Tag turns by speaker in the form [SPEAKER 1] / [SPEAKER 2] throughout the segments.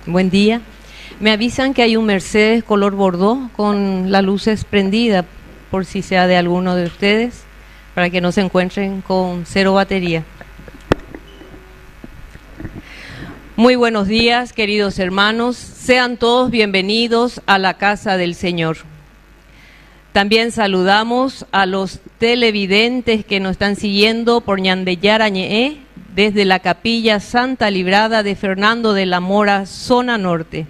[SPEAKER 1] Buen día. Me avisan que hay un Mercedes color bordó con las luces prendidas, por si sea de alguno de ustedes, para que no se encuentren con cero batería. Muy buenos días, queridos hermanos. Sean todos bienvenidos a la casa del Señor. También saludamos a los televidentes que nos están siguiendo por Ñandeyara Ñe'e, desde la Capilla Santa Librada de Fernando de la Mora, zona norte.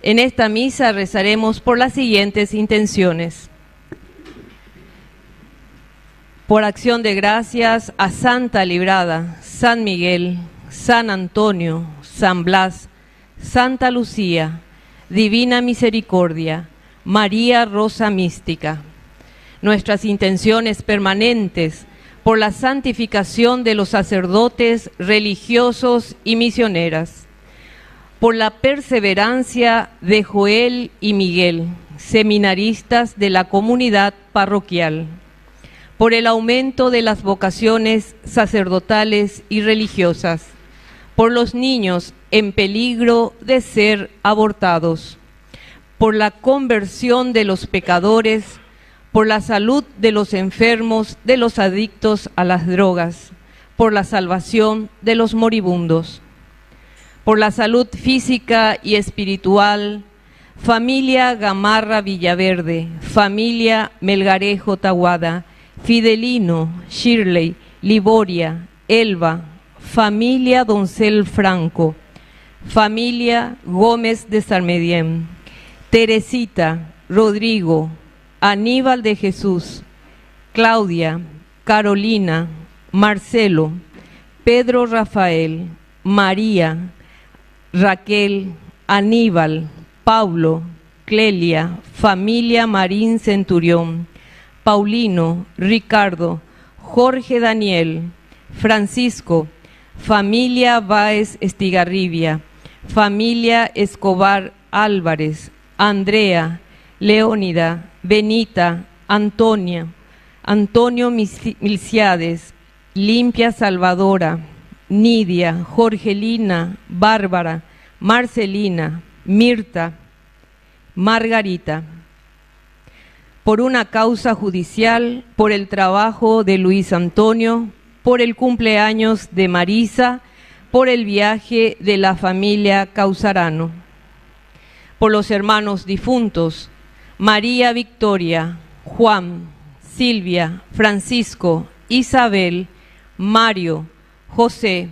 [SPEAKER 1] En esta misa rezaremos por las siguientes intenciones. Por acción de gracias a Santa Librada, San Miguel, San Antonio, San Blas, Santa Lucía, Divina Misericordia, María Rosa Mística. Nuestras intenciones permanentes por la santificación de los sacerdotes, religiosos y misioneras. Por la perseverancia de Joel y Miguel, seminaristas de la comunidad parroquial. Por el aumento de las vocaciones sacerdotales y religiosas. Por los niños en peligro de ser abortados. Por la conversión de los pecadores. Por la salud de los enfermos, de los adictos a las drogas. Por la salvación de los moribundos. Por la salud física y espiritual, familia Gamarra Villaverde, familia Melgarejo Tahuada, Fidelino, Shirley, Liboria, Elba, familia Doncel Franco, familia Gómez de Sarmedien, Teresita, Rodrigo, Aníbal de Jesús, Claudia, Carolina, Marcelo, Pedro Rafael, María, Raquel, Aníbal, Paulo, Clelia, familia Marín Centurión, Paulino, Ricardo, Jorge Daniel, Francisco, familia Báez Estigarribia, familia Escobar Álvarez, Andrea, Leónida, Benita, Antonia, Antonio Milciades, Limpia Salvadora, Nidia, Jorgelina, Bárbara, Marcelina, Mirta, Margarita. Por una causa judicial, por el trabajo de Luis Antonio, por el cumpleaños de Marisa, por el viaje de la familia Causarano. Por los hermanos difuntos, María Victoria, Juan, Silvia, Francisco, Isabel, Mario, José,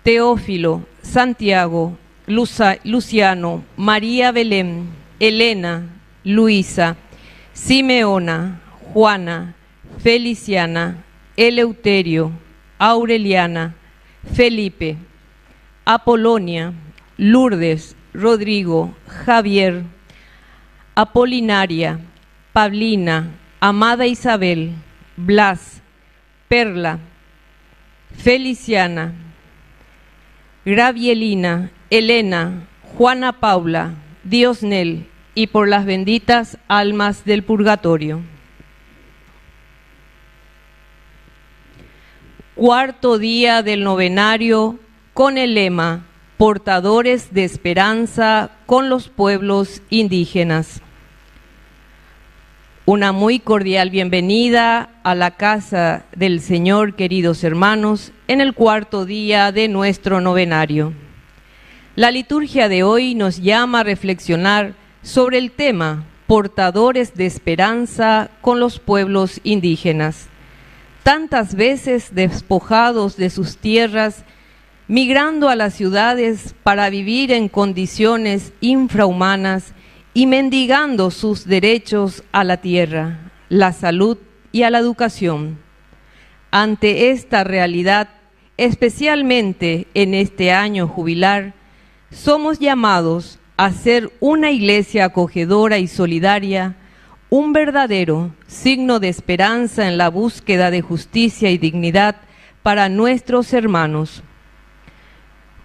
[SPEAKER 1] Teófilo, Santiago, Luciano, María Belén, Elena, Luisa, Simeona, Juana, Feliciana, Eleuterio, Aureliana, Felipe, Apolonia, Lourdes, Rodrigo, Javier, Apolinaria, Pablina, Amada Isabel, Blas, Perla, Feliciana, Gravielina, Elena, Juana Paula, Diosnel, y por las benditas almas del purgatorio. Cuarto día del novenario con el lema Portadores de Esperanza con los pueblos indígenas. Una muy cordial bienvenida a la casa del Señor, queridos hermanos, en el cuarto día de nuestro novenario. La liturgia de hoy nos llama a reflexionar sobre el tema Portadores de Esperanza con los pueblos indígenas, tantas veces despojados de sus tierras, migrando a las ciudades para vivir en condiciones infrahumanas y mendigando sus derechos a la tierra, la salud y a la educación. Ante esta realidad, especialmente en este año jubilar, somos llamados a ser una iglesia acogedora y solidaria, un verdadero signo de esperanza en la búsqueda de justicia y dignidad para nuestros hermanos.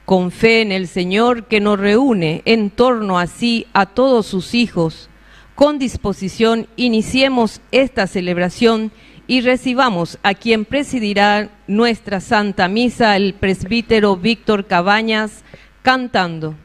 [SPEAKER 1] Con fe en el Señor que nos reúne en torno a sí a todos sus hijos, con disposición iniciemos esta celebración y recibamos a quien presidirá nuestra Santa Misa, el presbítero Víctor Cabañas, cantando.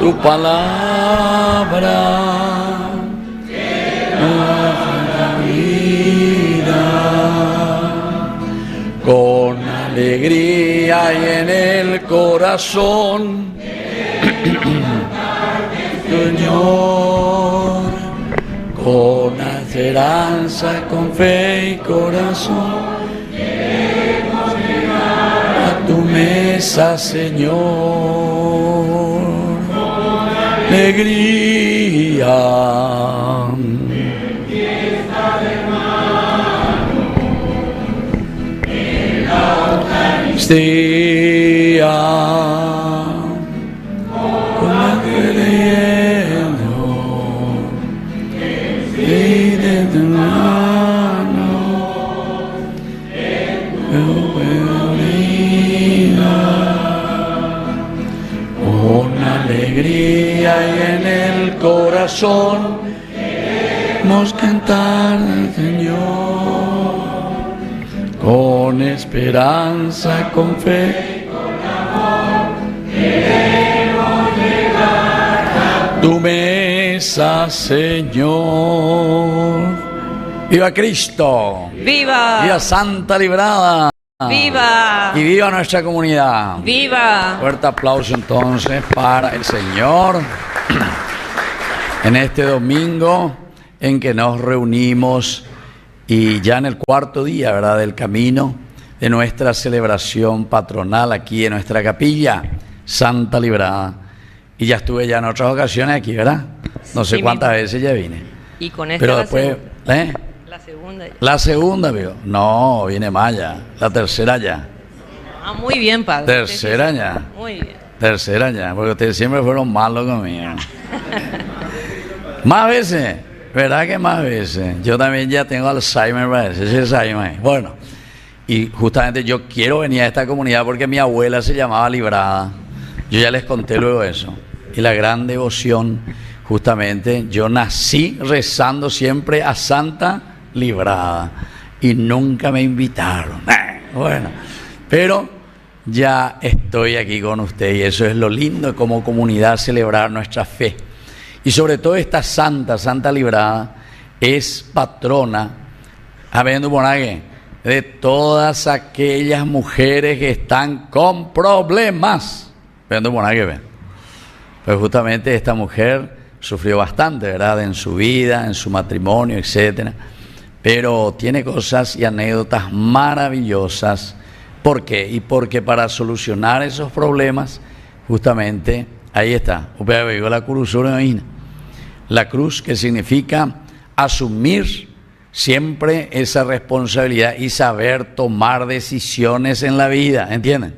[SPEAKER 2] Tu palabra vida, con alegría y en el corazón, Señor, con esperanza, con fe y corazón, a tu mesa, Señor. Alegría, fiesta de hermano, en la Eucaristía, con la creyendo, y de tu mano, en tu vida, con alegría y en el corazón queremos cantar al Señor, con esperanza, con fe, con amor, queremos llegar a tu mesa, Señor. ¡Viva Cristo!
[SPEAKER 1] ¡Viva!
[SPEAKER 2] ¡Viva Santa Librada!
[SPEAKER 1] ¡Viva!
[SPEAKER 2] Y viva nuestra comunidad.
[SPEAKER 1] ¡Viva!
[SPEAKER 2] Fuerte aplauso entonces para el Señor en este domingo en que nos reunimos y ya en el cuarto día, ¿verdad?, del camino de nuestra celebración patronal aquí en nuestra capilla Santa Librada. Y ya estuve ya en otras ocasiones aquí, ¿verdad? No sé cuántas veces ya vine.
[SPEAKER 1] Y con esta
[SPEAKER 2] pero después,
[SPEAKER 1] la segunda ya.
[SPEAKER 2] La segunda, veo. No, viene más ya. La tercera ya.
[SPEAKER 1] Ah, muy bien, padre.
[SPEAKER 2] Tercera ya.
[SPEAKER 1] Muy bien.
[SPEAKER 2] Tercera ya, porque ustedes siempre fueron malos conmigo. Más veces, ¿verdad que más veces? Yo también ya tengo Alzheimer, parece, ese Alzheimer. Bueno, y justamente yo quiero venir a esta comunidad porque mi abuela se llamaba Librada. Yo ya les conté luego eso. Y la gran devoción, justamente, yo nací rezando siempre a Santa Librada y nunca me invitaron. Bueno, pero ya estoy aquí con usted y eso es lo lindo, como comunidad celebrar nuestra fe. Y sobre todo esta Santa Librada es patrona, de todas aquellas mujeres que están con problemas. Pues justamente esta mujer sufrió bastante, ¿verdad?, en su vida, en su matrimonio, etcétera. Pero tiene cosas y anécdotas maravillosas. ¿Por qué? Y porque para solucionar esos problemas, justamente, ahí está, la cruz, que significa asumir siempre esa responsabilidad y saber tomar decisiones en la vida, ¿entienden?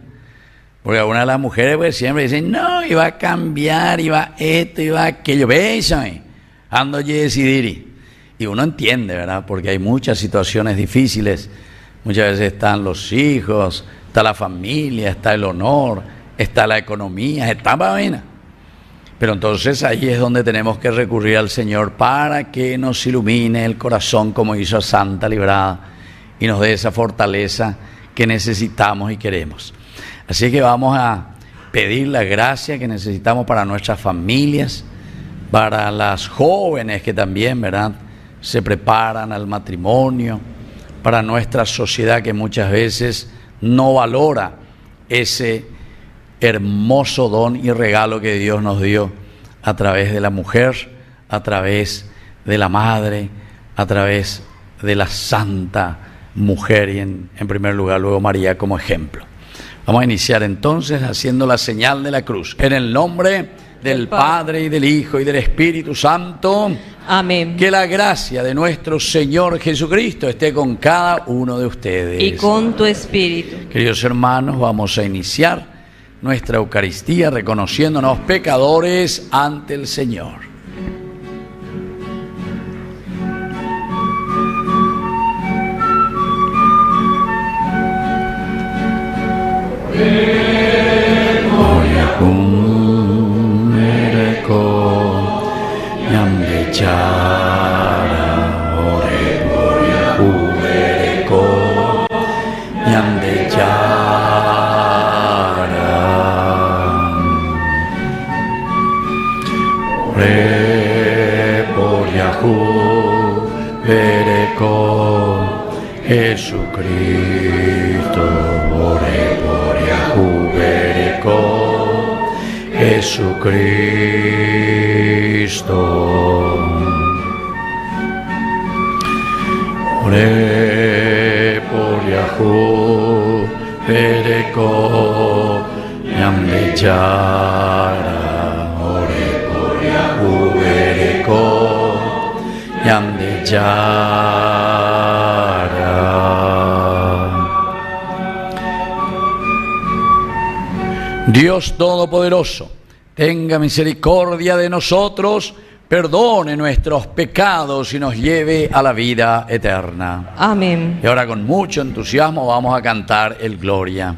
[SPEAKER 2] Porque algunas de las mujeres pues siempre dicen, no, iba a cambiar, iba esto, iba aquello, bésame, ando y decidir. Y uno entiende, ¿verdad? Porque hay muchas situaciones difíciles. Muchas veces están los hijos, está la familia, está el honor, está la economía, está la vaina. Pero entonces ahí es donde tenemos que recurrir al Señor para que nos ilumine el corazón como hizo a Santa Librada y nos dé esa fortaleza que necesitamos y queremos. Así que vamos a pedir la gracia que necesitamos para nuestras familias, para las jóvenes que también, ¿verdad?, se preparan al matrimonio, para nuestra sociedad que muchas veces no valora ese hermoso don y regalo que Dios nos dio a través de la mujer, a través de la Madre, a través de la Santa Mujer y en primer lugar luego María como ejemplo. Vamos a iniciar entonces haciendo la señal de la cruz. En el nombre del Padre y del Hijo y del Espíritu Santo.
[SPEAKER 1] Amén.
[SPEAKER 2] Que la gracia de nuestro Señor Jesucristo esté con cada uno de ustedes.
[SPEAKER 1] Y con tu espíritu.
[SPEAKER 2] Queridos hermanos, vamos a iniciar nuestra Eucaristía reconociéndonos pecadores ante el Señor. Jesucristo, ore por Yahu Bereko, Jesucristo, ore por Yahu Bereko, Yam Yara, ore por Yahu Bereko, Yam Yara. Dios Todopoderoso, tenga misericordia de nosotros, perdone nuestros pecados y nos lleve a la vida eterna.
[SPEAKER 1] Amén.
[SPEAKER 2] Y ahora con mucho entusiasmo vamos a cantar el Gloria.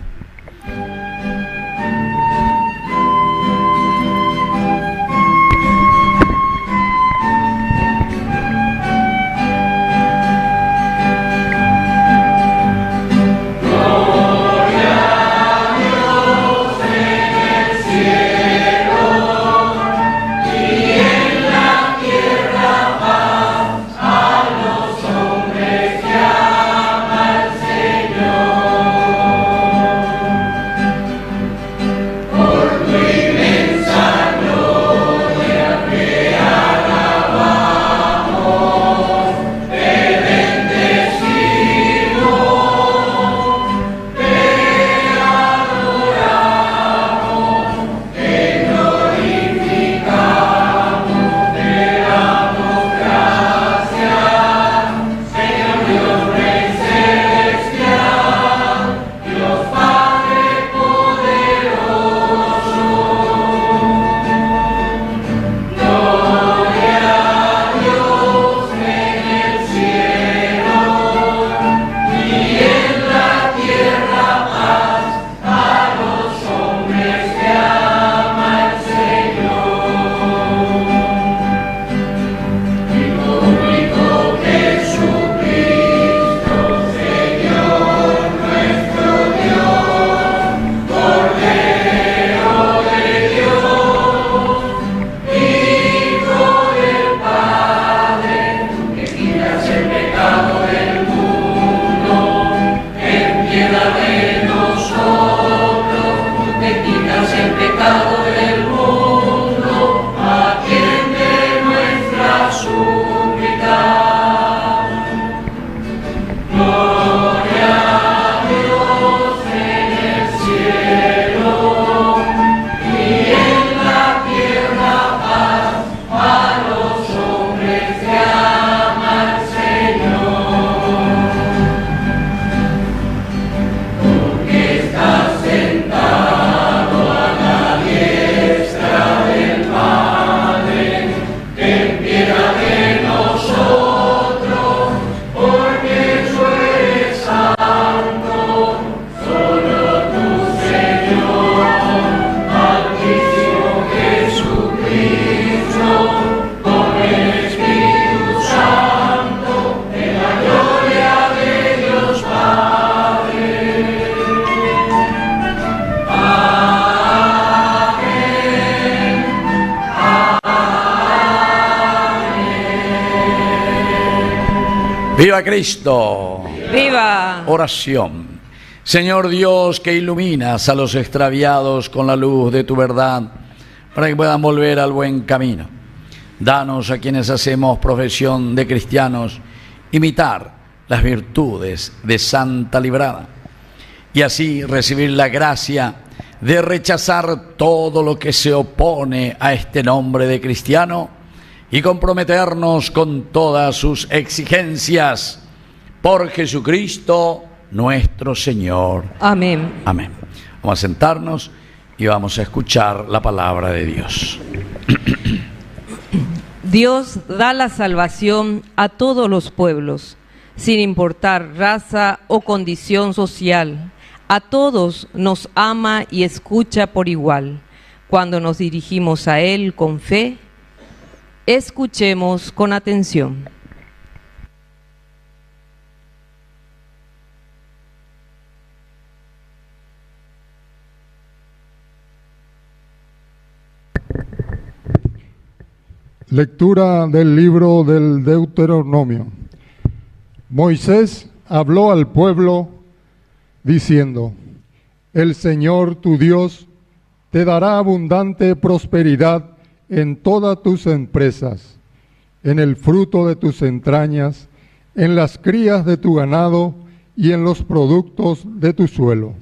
[SPEAKER 2] ¡Viva Cristo!
[SPEAKER 1] ¡Viva!
[SPEAKER 2] Oración. Señor Dios, que iluminas a los extraviados con la luz de tu verdad, para que puedan volver al buen camino. Danos a quienes hacemos profesión de cristianos imitar las virtudes de Santa Librada y así recibir la gracia de rechazar todo lo que se opone a este nombre de cristiano y comprometernos con todas sus exigencias por Jesucristo nuestro Señor.
[SPEAKER 1] Amén.
[SPEAKER 2] Amén. Vamos a sentarnos y vamos a escuchar la palabra de Dios.
[SPEAKER 1] Dios da la salvación a todos los pueblos, sin importar raza o condición social. A todos nos ama y escucha por igual. Cuando nos dirigimos a Él con fe, escuchemos con atención.
[SPEAKER 3] Lectura del libro del Deuteronomio. Moisés habló al pueblo diciendo: El Señor tu Dios te dará abundante prosperidad en todas tus empresas, en el fruto de tus entrañas, en las crías de tu ganado y en los productos de tu suelo,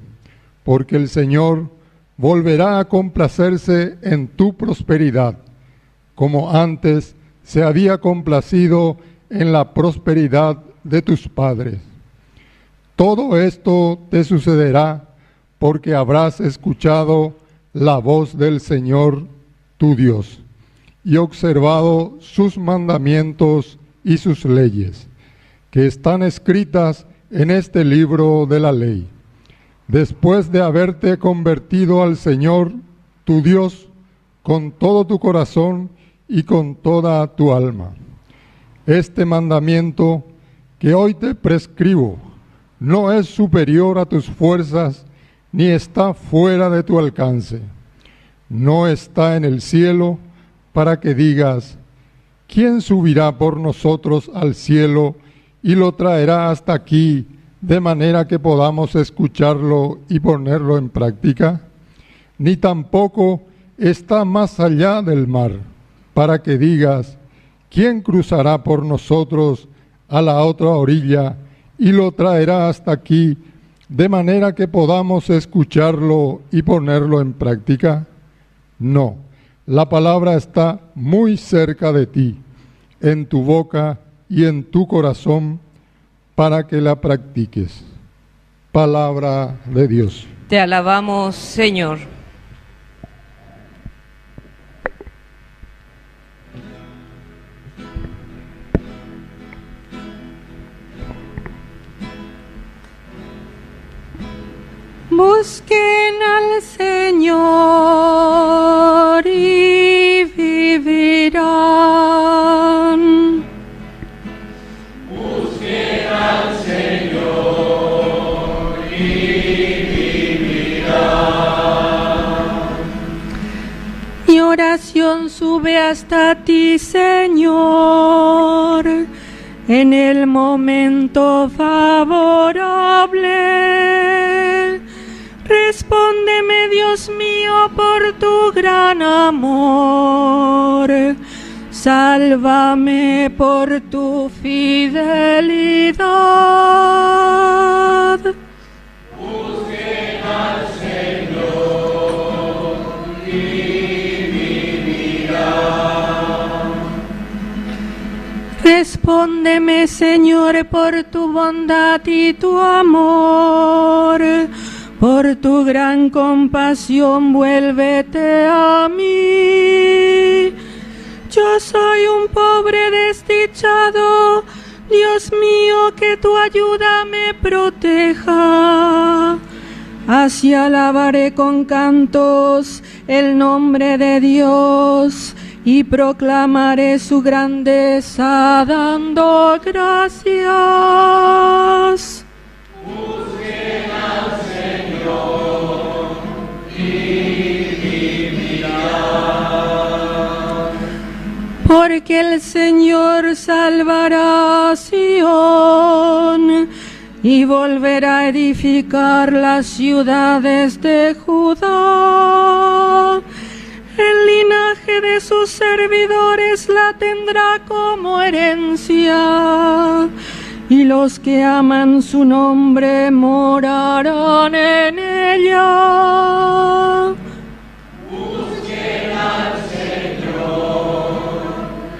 [SPEAKER 3] porque el Señor volverá a complacerse en tu prosperidad, como antes se había complacido en la prosperidad de tus padres. Todo esto te sucederá porque habrás escuchado la voz del Señor tu Dios y observado sus mandamientos y sus leyes, que están escritas en este libro de la ley. Después de haberte convertido al Señor tu Dios con todo tu corazón y con toda tu alma. Este mandamiento que hoy te prescribo no es superior a tus fuerzas, ni está fuera de tu alcance. No está en el cielo para que digas: ¿quién subirá por nosotros al cielo y lo traerá hasta aquí, de manera que podamos escucharlo y ponerlo en práctica? Ni tampoco está más allá del mar, para que digas: ¿quién cruzará por nosotros a la otra orilla y lo traerá hasta aquí, de manera que podamos escucharlo y ponerlo en práctica? No, la palabra está muy cerca de ti, en tu boca y en tu corazón, para que la practiques. Palabra de Dios.
[SPEAKER 1] Te alabamos, Señor. Busquen al Señor y vivirán.
[SPEAKER 4] Busquen al Señor y vivirán.
[SPEAKER 1] Mi oración sube hasta ti, Señor, en el momento favorable. Respóndeme, Dios mío, por tu gran amor. Sálvame por tu fidelidad.
[SPEAKER 4] Busquen al Señor y vivirán.
[SPEAKER 1] Respóndeme, Señor, por tu bondad y tu amor. Por tu gran compasión, vuélvete a mí. Yo soy un pobre desdichado, Dios mío, que tu ayuda me proteja. Así alabaré con cantos el nombre de Dios y proclamaré su grandeza dando gracias.
[SPEAKER 4] Busquen al Señor y vivirán.
[SPEAKER 1] Porque el Señor salvará a Sión y volverá a edificar las ciudades de Judá. El linaje de sus
[SPEAKER 5] servidores la tendrá como herencia, y los que aman su nombre morarán en ella.
[SPEAKER 4] Busquen al Señor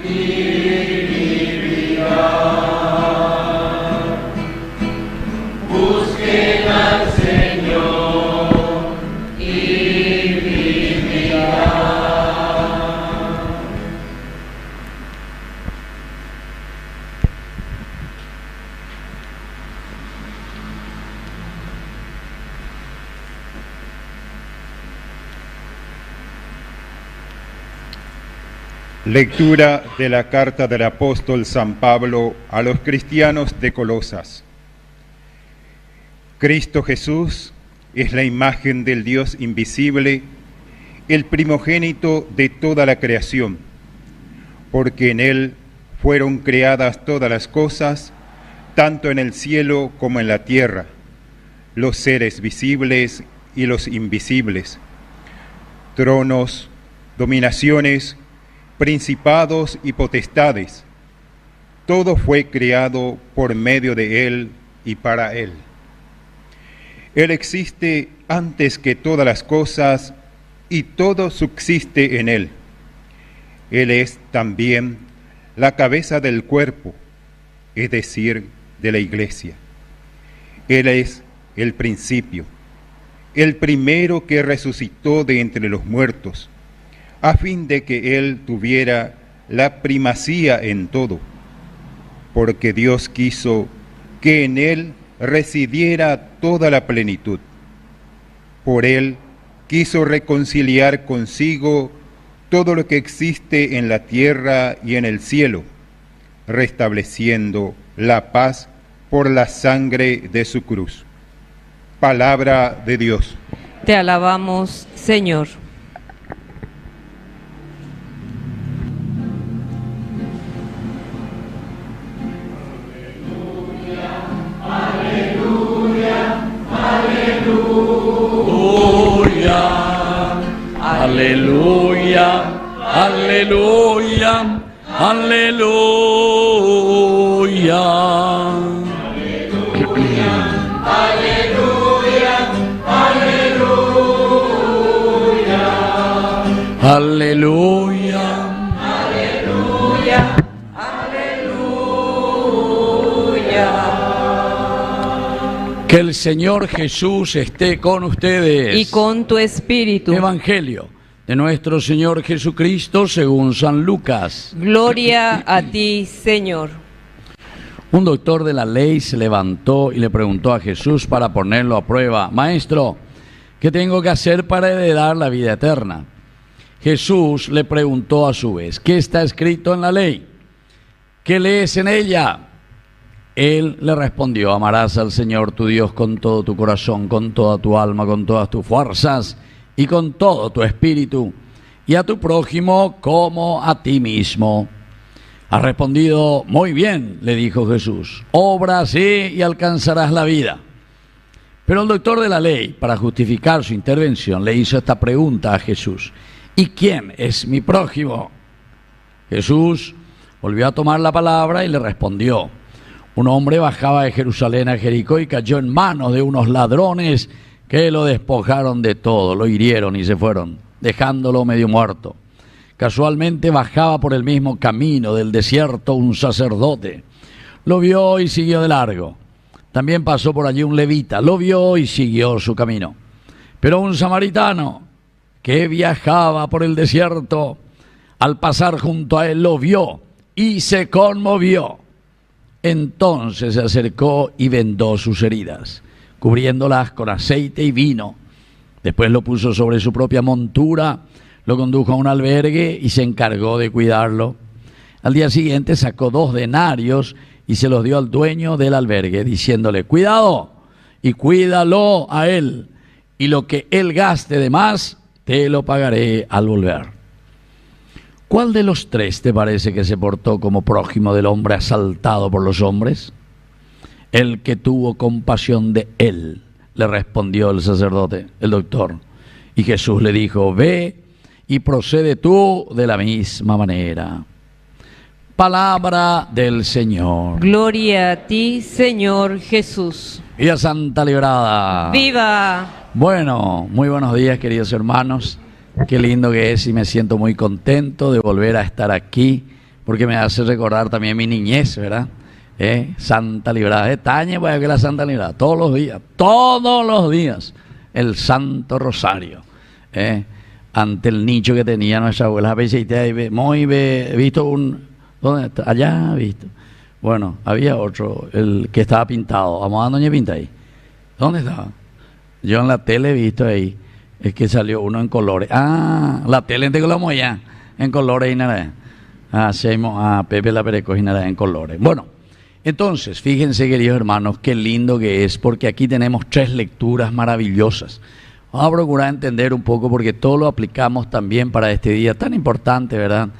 [SPEAKER 4] y vivirán. Busquen al Señor y vivirán.
[SPEAKER 6] Lectura de la carta del apóstol San Pablo a los cristianos de Colosas. Cristo Jesús es la imagen del Dios invisible, el primogénito de toda la creación, porque en Él fueron creadas todas las cosas, tanto en el cielo como en la tierra, los seres visibles y los invisibles, tronos, dominaciones, principados y potestades. Todo fue creado por medio de Él y para Él. Él existe antes que todas las cosas y todo subsiste en Él. Él es también la cabeza del cuerpo, es decir, de la Iglesia. Él es el principio, el primero que resucitó de entre los muertos, a fin de que Él tuviera la primacía en todo, porque Dios quiso que en Él residiera toda la plenitud. Por Él quiso reconciliar consigo todo lo que existe en la tierra y en el cielo, restableciendo la paz por la sangre de su cruz. Palabra de Dios.
[SPEAKER 1] Te alabamos, Señor.
[SPEAKER 2] Aleluya, aleluya, aleluya. Aleluya,
[SPEAKER 1] Aleluya, aleluya.
[SPEAKER 2] que el Señor Jesús esté con ustedes.
[SPEAKER 1] Y con tu espíritu.
[SPEAKER 2] Evangelio de nuestro Señor Jesucristo según San Lucas.
[SPEAKER 1] Gloria a ti, Señor.
[SPEAKER 2] Un doctor de la ley se levantó y le preguntó a Jesús para ponerlo a prueba: Maestro, ¿qué tengo que hacer para heredar la vida eterna? Jesús le preguntó a su vez: ¿qué está escrito en la ley? ¿Qué lees en ella? Él le respondió: amarás al Señor tu Dios con todo tu corazón, con toda tu alma, con todas tus fuerzas y con todo tu espíritu, y a tu prójimo como a ti mismo. Has respondido muy bien, le dijo Jesús. Obra así y alcanzarás la vida. Pero el doctor de la ley, para justificar su intervención, le hizo esta pregunta a Jesús: ¿y quién es mi prójimo? Jesús volvió a tomar la palabra y le respondió: un hombre bajaba de Jerusalén a Jericó y cayó en manos de unos ladrones que lo despojaron de todo, lo hirieron y se fueron, dejándolo medio muerto. Casualmente bajaba por el mismo camino del desierto un sacerdote. Lo vio y siguió de largo. También pasó por allí un levita, lo vio y siguió su camino. Pero un samaritano que viajaba por el desierto, al pasar junto a él lo vio y se conmovió. Entonces se acercó y vendó sus heridas, cubriéndolas con aceite y vino. Después lo puso sobre su propia montura, lo condujo a un albergue y se encargó de cuidarlo. Al día siguiente sacó 2 denarios y se los dio al dueño del albergue, diciéndole: cuidado y cuídalo a él, y lo que él gaste de más te lo pagaré al volver. ¿Cuál de los 3 te parece que se portó como prójimo del hombre asaltado por los hombres? El que tuvo compasión de él, le respondió el sacerdote, el doctor. Y Jesús le dijo: ve y procede tú de la misma manera. Palabra del Señor.
[SPEAKER 1] Gloria a ti, Señor Jesús.
[SPEAKER 2] Viva Santa Librada.
[SPEAKER 1] ¡Viva!
[SPEAKER 2] Bueno, muy buenos días, queridos hermanos. Qué lindo que es y me siento muy contento de volver a estar aquí, porque me hace recordar también mi niñez, ¿verdad? Santa Librada. Tañe, pues, que la Santa Librada, todos los días, el Santo Rosario. Ante el nicho que tenía nuestra abuela, visto un... ¿Dónde está? Allá, visto. Bueno, había otro, el que estaba pintado. Vamos a doña Pinta ahí. ¿Dónde estaba? Yo en la tele he visto ahí, es que salió uno en colores. La tele en Colomboya, en colores y nada. Pepe la Pereco y nada en colores. Bueno, entonces, fíjense, queridos hermanos, qué lindo que es, porque aquí tenemos 3 lecturas maravillosas. Vamos a procurar entender un poco, porque todo lo aplicamos también para este día tan importante, ¿verdad?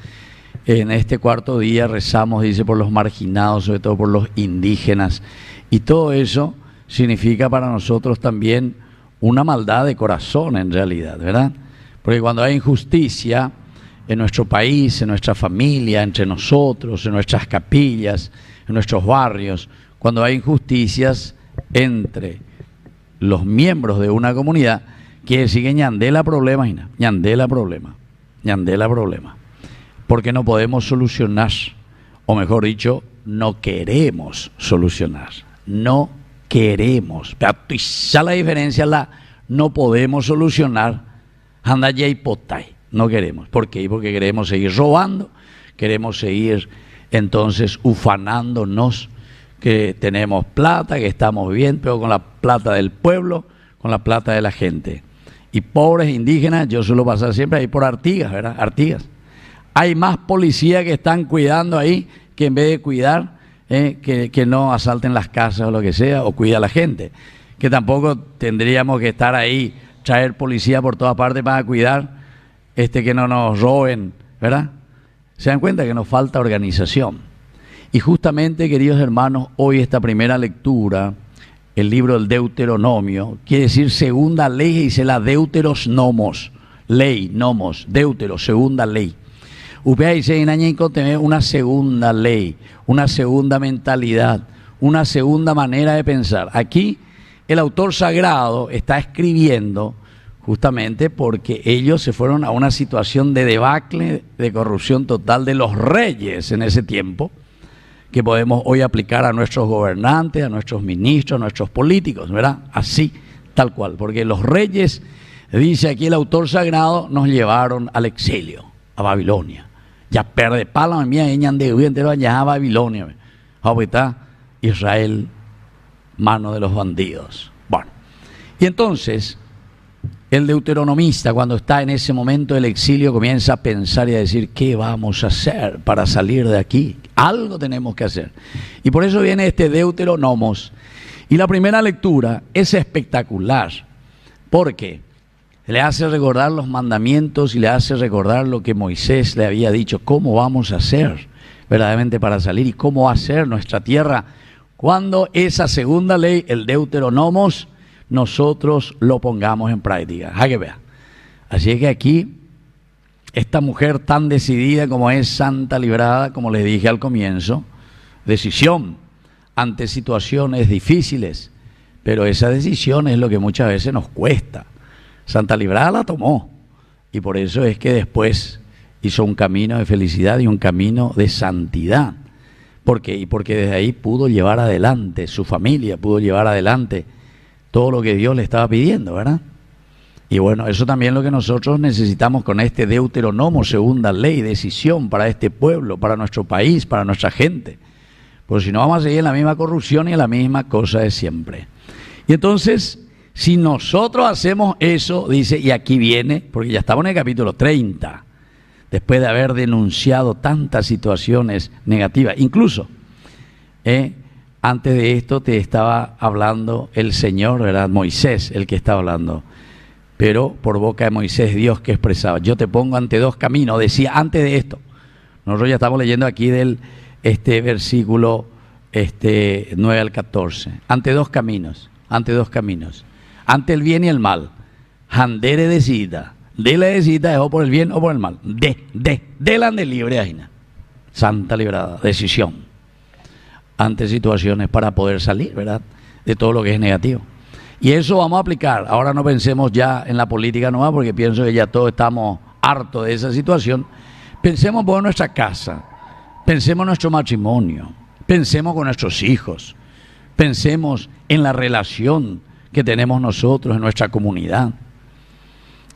[SPEAKER 2] En este cuarto día rezamos, dice, por los marginados, sobre todo por los indígenas. Y todo eso significa para nosotros también una maldad de corazón, en realidad, ¿verdad? Porque cuando hay injusticia en nuestro país, en nuestra familia, entre nosotros, en nuestras capillas, en nuestros barrios, cuando hay injusticias entre los miembros de una comunidad, quiere decir que ñandela problema, ñandela problema. Porque no podemos solucionar, o mejor dicho, no queremos solucionar. No queremos. Pero ya la diferencia la no podemos solucionar. Anda ya hipotay. No queremos. ¿Por qué? Porque queremos seguir robando, queremos seguir entonces ufanándonos que tenemos plata, que estamos bien, pero con la plata del pueblo, con la plata de la gente. Y pobres indígenas, yo suelo pasar siempre ahí por Artigas, ¿verdad? Artigas. Hay más policías que están cuidando ahí que en vez de cuidar, que no asalten las casas o lo que sea, o cuida a la gente. Que tampoco tendríamos que estar ahí, traer policía por todas partes para cuidar, que no nos roben, ¿verdad? Se dan cuenta que nos falta organización. Y justamente, queridos hermanos, hoy esta primera lectura, el libro del Deuteronomio, quiere decir segunda ley, dice la Deuteros nomos, ley, nomos, Deutero, segunda ley. Upea dice en Añico tener una segunda ley, una segunda mentalidad, una segunda manera de pensar. Aquí el autor sagrado está escribiendo justamente porque ellos se fueron a una situación de debacle, de corrupción total de los reyes en ese tiempo, que podemos hoy aplicar a nuestros gobernantes, a nuestros ministros, a nuestros políticos, ¿verdad? Así, tal cual, porque los reyes, dice aquí el autor sagrado, nos llevaron al exilio, a Babilonia. Ya perde pala en mía, entero allá a Babilonia. Ahorita Israel, mano de los bandidos. Bueno, y entonces el deuteronomista, cuando está en ese momento del exilio, comienza a pensar y a decir, ¿qué vamos a hacer para salir de aquí? Algo tenemos que hacer. Y por eso viene este Deuteronomos. Y la primera lectura es espectacular, porque le hace recordar los mandamientos y le hace recordar lo que Moisés le había dicho, cómo vamos a hacer verdaderamente para salir y cómo va a ser nuestra tierra cuando esa segunda ley, el Deuteronomos, nosotros lo pongamos en práctica. A que vea. Así es que aquí, esta mujer tan decidida como es Santa Librada, como les dije al comienzo, decisión ante situaciones difíciles, pero esa decisión es lo que muchas veces nos cuesta. Santa Librada la tomó y por eso es que después hizo un camino de felicidad y un camino de santidad. ¿Por qué? Y porque desde ahí pudo llevar adelante su familia, pudo llevar adelante todo lo que Dios le estaba pidiendo, ¿verdad? Y bueno, eso también es lo que nosotros necesitamos con este Deuteronomio, segunda ley, decisión para este pueblo, para nuestro país, para nuestra gente. Porque si no vamos a seguir en la misma corrupción y en la misma cosa de siempre. Y entonces, si nosotros hacemos eso, dice, y aquí viene, porque ya estamos en el capítulo 30, después de haber denunciado tantas situaciones negativas, incluso, antes de esto te estaba hablando el Señor, ¿verdad? Moisés, el que estaba hablando, pero por boca de Moisés, Dios que expresaba, yo te pongo ante dos caminos, decía antes de esto. Nosotros ya estamos leyendo aquí del versículo 9 al 14, ante dos caminos, ante el bien y el mal, handere decida, Dile si te dejó por el bien o por el mal. Delante libre, Aina. Santa librada, decisión ante situaciones para poder salir, ¿verdad?, de todo lo que es negativo. Y eso vamos a aplicar. Ahora no pensemos ya en la política nomás, porque pienso que ya todos estamos hartos de esa situación. Pensemos por nuestra casa, pensemos en nuestro matrimonio, pensemos con nuestros hijos, pensemos en la relación que tenemos nosotros en nuestra comunidad.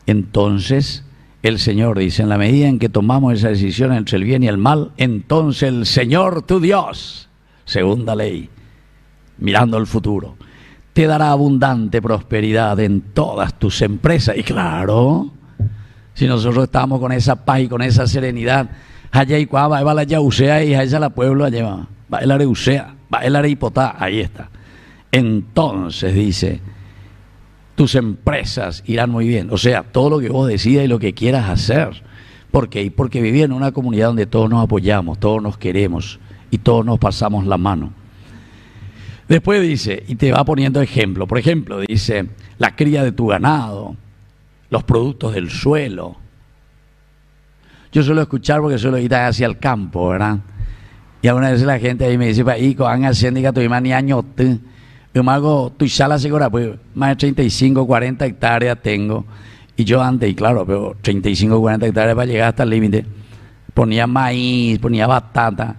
[SPEAKER 2] Entonces el Señor dice, en la medida en que tomamos esa decisión entre el bien y el mal, entonces el Señor tu Dios, segunda ley, mirando el futuro, te dará abundante prosperidad en todas tus empresas. Y claro, si nosotros estamos con esa paz y con esa serenidad, allá y cuava, va la yausea y allá la pueblo, allá va el areusea, va el areipotá, ahí está. Entonces dice, tus empresas irán muy bien. O sea, todo lo que vos decidas y lo que quieras hacer. ¿Por qué? Y porque vivir en una comunidad donde todos nos apoyamos, todos nos queremos y todos nos pasamos la mano. Después dice, y te va poniendo ejemplo. Por ejemplo, dice, la cría de tu ganado, los productos del suelo. Yo suelo escuchar porque suelo ir hacia el campo, ¿verdad? Y alguna vez la gente ahí me dice, van haciendo que tu ni año yo me hago tu sala segura, pues más de 35, 40 hectáreas tengo. Y yo antes, y claro, pero 35, 40 hectáreas para llegar hasta el límite, ponía maíz, ponía batata.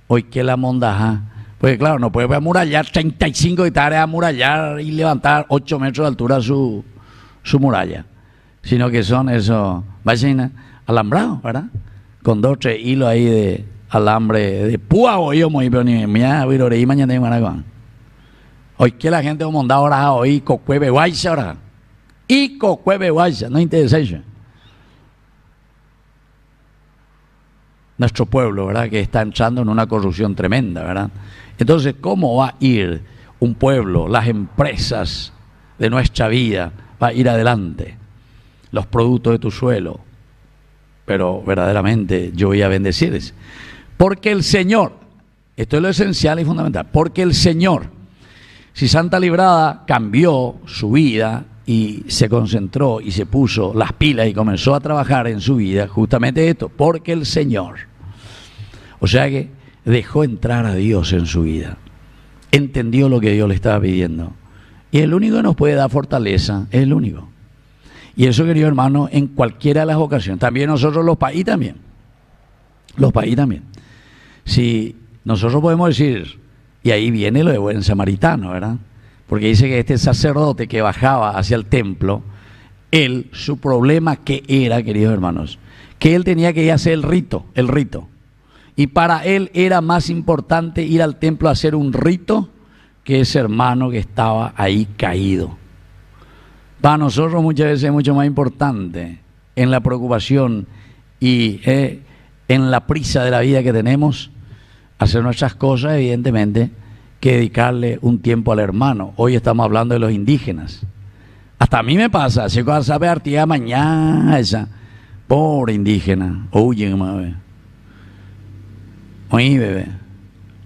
[SPEAKER 2] Hoy que la mondaja, pues claro, no puede amurallar 35 hectáreas, amurallar y levantar 8 metros de altura su muralla, sino que son esos, vayan alambrados, ¿verdad? Con 2 o 3 hilos ahí de alambre, de púa o yo muy bien, mañana tengo una. Hoy que la gente ha montado ahora, hoy cocueve guaysa ahora, y cocueve guaysa, no interesa eso. Nuestro pueblo, ¿verdad?, que está entrando en una corrupción tremenda, ¿verdad? Entonces, ¿cómo va a ir un pueblo, las empresas de nuestra vida, va a ir adelante? Los productos de tu suelo. Pero verdaderamente yo voy a bendecirles. Porque el Señor, esto es lo esencial y fundamental, porque el Señor, si Santa Librada cambió su vida y se concentró y se puso las pilas y comenzó a trabajar en su vida, justamente esto, porque el Señor, o sea que dejó entrar a Dios en su vida, entendió lo que Dios le estaba pidiendo, y el único que nos puede dar fortaleza es el único. Y eso, querido hermano, en cualquiera de las ocasiones, también nosotros los país también, si nosotros podemos decir, y ahí viene lo de buen samaritano, ¿verdad? Porque dice que este sacerdote que bajaba hacia el templo, él, su problema que era, queridos hermanos, que él tenía que ir a hacer el rito. Y para él era más importante ir al templo a hacer un rito que ese hermano que estaba ahí caído. Para nosotros muchas veces es mucho más importante en la preocupación y en la prisa de la vida que tenemos, hacer nuestras cosas, evidentemente, que dedicarle un tiempo al hermano. Hoy estamos hablando de los indígenas. Hasta a mí me pasa, si cuando sabe artía mañana esa, pobre indígena, oye, bebé. Oye, bebé.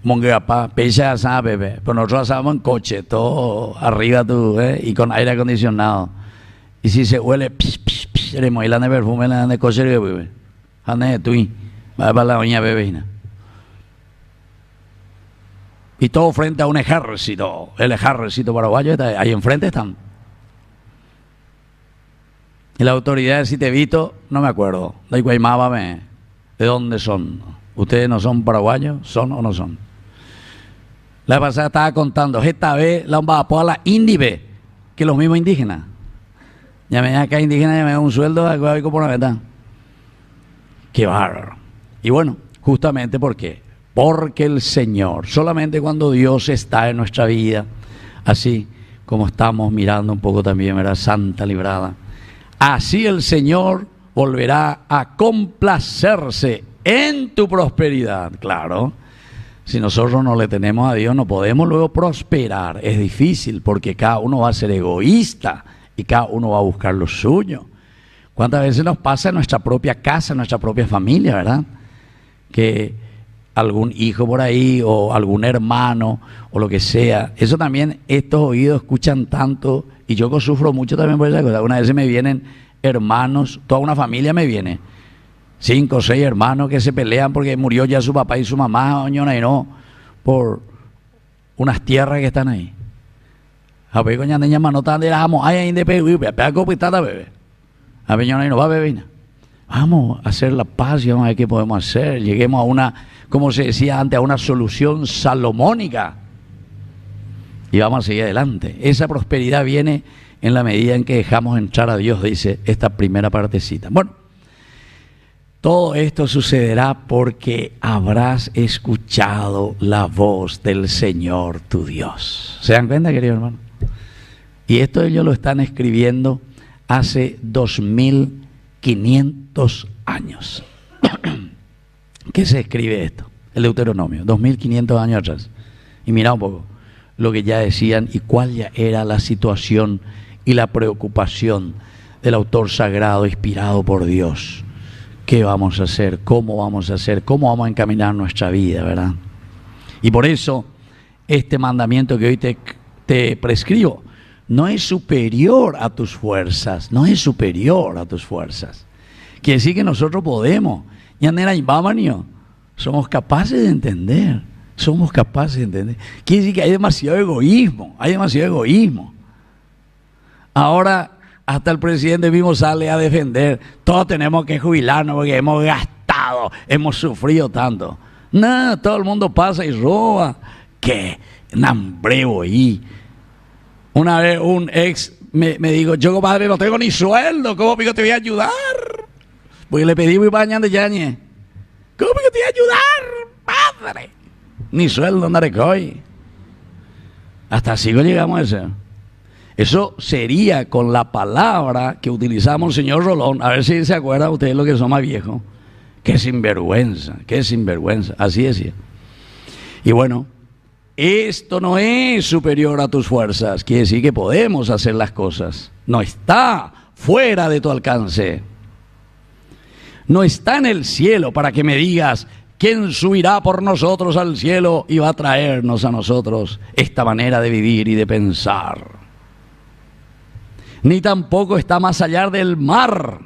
[SPEAKER 2] Mongueapá, pecha asada, bebé. Pero nosotros asábamos en coche, todo arriba tú, y con aire acondicionado. Y si se huele, le moilan de perfume, le dan de coche, bebé. Ande de tuí, va para la doña bebé. Y todo frente a un ejército, el ejército paraguayo, está ahí enfrente están. Y la autoridad, si te visto, no me acuerdo. ¿De dónde son? ¿Ustedes no son paraguayos? ¿Son o no son? La pasada estaba contando, esta vez la vamos a poner a la índive, que los mismos indígenas. Ya me acá indígena, ya me da un sueldo, algo por la verdad. Qué bárbaro. Y bueno, justamente porque el Señor, solamente cuando Dios está en nuestra vida, así como estamos mirando un poco también, ¿verdad? Santa Librada, así el Señor volverá a complacerse en tu prosperidad. Claro, si nosotros no le tenemos a Dios, no podemos luego prosperar. Es difícil porque cada uno va a ser egoísta y cada uno va a buscar lo suyo. ¿Cuántas veces nos pasa en nuestra propia casa, en nuestra propia familia, verdad? Que algún hijo por ahí o algún hermano o lo que sea, eso también, estos oídos escuchan tanto, y yo sufro mucho también por esa cosa. Una vez me vienen hermanos, toda una familia me viene. 5 o 6 hermanos que se pelean porque murió ya su papá y su mamá, no, por unas tierras que están ahí. A ver, coña, niña, no tan de amo, ay, de bebé, bebé. A ver, no va a beber. Vamos a hacer la paz y vamos a ver qué podemos hacer. Lleguemos a una, como se decía antes, a una solución salomónica. Y vamos a seguir adelante. Esa prosperidad viene en la medida en que dejamos entrar a Dios, dice esta primera partecita. Bueno, todo esto sucederá porque habrás escuchado la voz del Señor tu Dios. ¿Se dan cuenta, querido hermano? Y esto ellos lo están escribiendo hace 2500 años. ¿Qué se escribe esto? El Deuteronomio, 2500 años atrás. Y mira un poco lo que ya decían y cuál ya era la situación y la preocupación del autor sagrado inspirado por Dios. ¿Qué vamos a hacer? ¿Cómo vamos a hacer? ¿Cómo vamos a encaminar nuestra vida, verdad? Y por eso este mandamiento que hoy te prescribo no es superior a tus fuerzas, no es superior a tus fuerzas. Quiere decir que nosotros podemos, somos capaces de entender, Quiere decir que hay demasiado egoísmo, Ahora, hasta el presidente mismo sale a defender, todos tenemos que jubilarnos porque hemos gastado, hemos sufrido tanto. No, todo el mundo pasa y roba. ¿Qué? Nambreo ahí. Una vez un ex me dijo, yo compadre no tengo ni sueldo, ¿cómo pico te voy a ayudar? Porque le pedí muy bañando de yañe. ¿Cómo pico te voy a ayudar, padre? Ni sueldo andaré hoy. Hasta así llegamos a eso. Eso sería con la palabra que utilizamos el señor Rolón. A ver si se acuerdan ustedes los que son más viejos. Qué sinvergüenza. Así decía. Y bueno, esto no es superior a tus fuerzas. Quiere decir que podemos hacer las cosas. No está fuera de tu alcance. No está en el cielo para que me digas, ¿quién subirá por nosotros al cielo y va a traernos a nosotros esta manera de vivir y de pensar? Ni tampoco está más allá del mar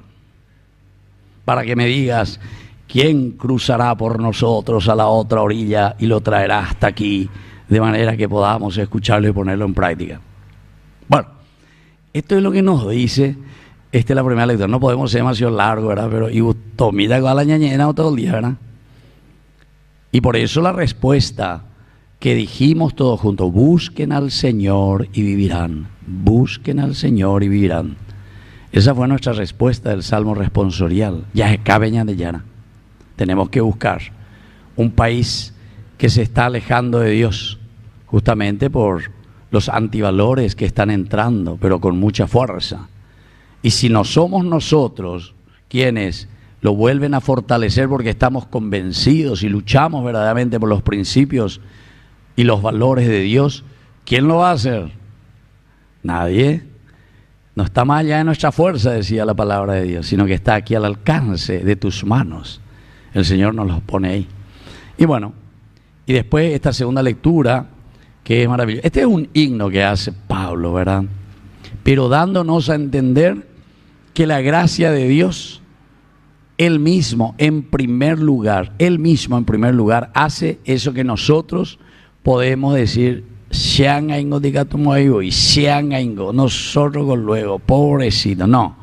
[SPEAKER 2] para que me digas, ¿quién cruzará por nosotros a la otra orilla y lo traerá hasta aquí de manera que podamos escucharlo y ponerlo en práctica? Bueno, esto es lo que nos dice la primera lectura. No podemos ser demasiado largo, ¿verdad? Pero y tomita con la ñañera todo el día, ¿verdad? Y por eso la respuesta que dijimos todos juntos, busquen al Señor y vivirán. Busquen al Señor y vivirán. Esa fue nuestra respuesta del Salmo responsorial. Ya cabeña de llana. Tenemos que buscar un país que se está alejando de Dios, justamente por los antivalores que están entrando, pero con mucha fuerza. Y si no somos nosotros quienes lo vuelven a fortalecer porque estamos convencidos y luchamos verdaderamente por los principios y los valores de Dios, ¿quién lo va a hacer? Nadie. No está más allá de nuestra fuerza, decía la palabra de Dios, sino que está aquí al alcance de tus manos. El Señor nos los pone ahí. Y bueno, y después esta segunda lectura, que es maravillosa. Este es un himno que hace Pablo, ¿verdad? Pero dándonos a entender que la gracia de Dios, Él mismo en primer lugar, hace eso que nosotros podemos decir, nosotros con luego, pobrecito. No,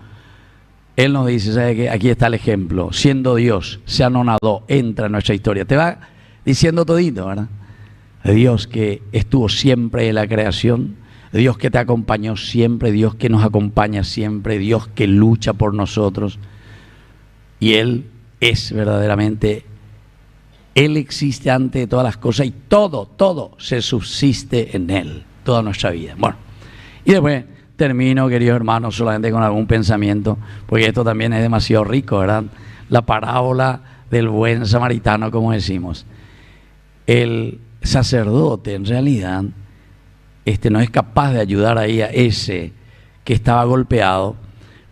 [SPEAKER 2] Él nos dice, ¿sabe qué? Aquí está el ejemplo, siendo Dios, se anonadó, entra en nuestra historia. Te va diciendo todito, ¿verdad? Dios que estuvo siempre en la creación, Dios que te acompañó siempre, Dios que nos acompaña siempre, Dios que lucha por nosotros. Y Él es verdaderamente, Él existe antes de todas las cosas y todo se subsiste en Él, toda nuestra vida. Bueno, y después termino, queridos hermanos, solamente con algún pensamiento, porque esto también es demasiado rico, ¿verdad? La parábola del buen samaritano, como decimos. El sacerdote, en realidad, no es capaz de ayudar ahí a ese que estaba golpeado,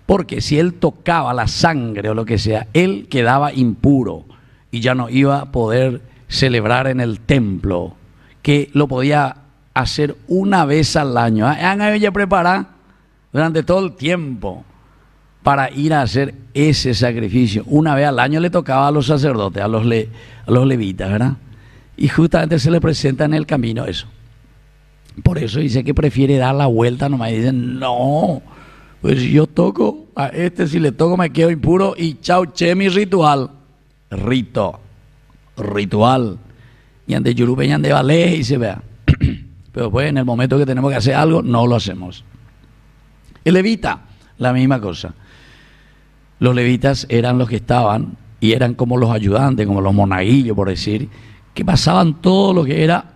[SPEAKER 2] porque si él tocaba la sangre o lo que sea, él quedaba impuro y ya no iba a poder celebrar en el templo, que lo podía hacer una vez al año. Han ella preparado durante todo el tiempo para ir a hacer ese sacrificio. Una vez al año le tocaba a los sacerdotes, a los levitas, ¿verdad? Y justamente se le presenta en el camino eso. Por eso dice que prefiere dar la vuelta nomás. Y dicen, no, pues si yo toco a este, si le toco me quedo impuro y chau, che, mi ritual. Ritual. Y ande yurupe y ande balé y se vea. Pero pues en el momento que tenemos que hacer algo, no lo hacemos. El levita, la misma cosa. Los levitas eran los que estaban y eran como los ayudantes, como los monaguillos, por decir, que pasaban todo lo que era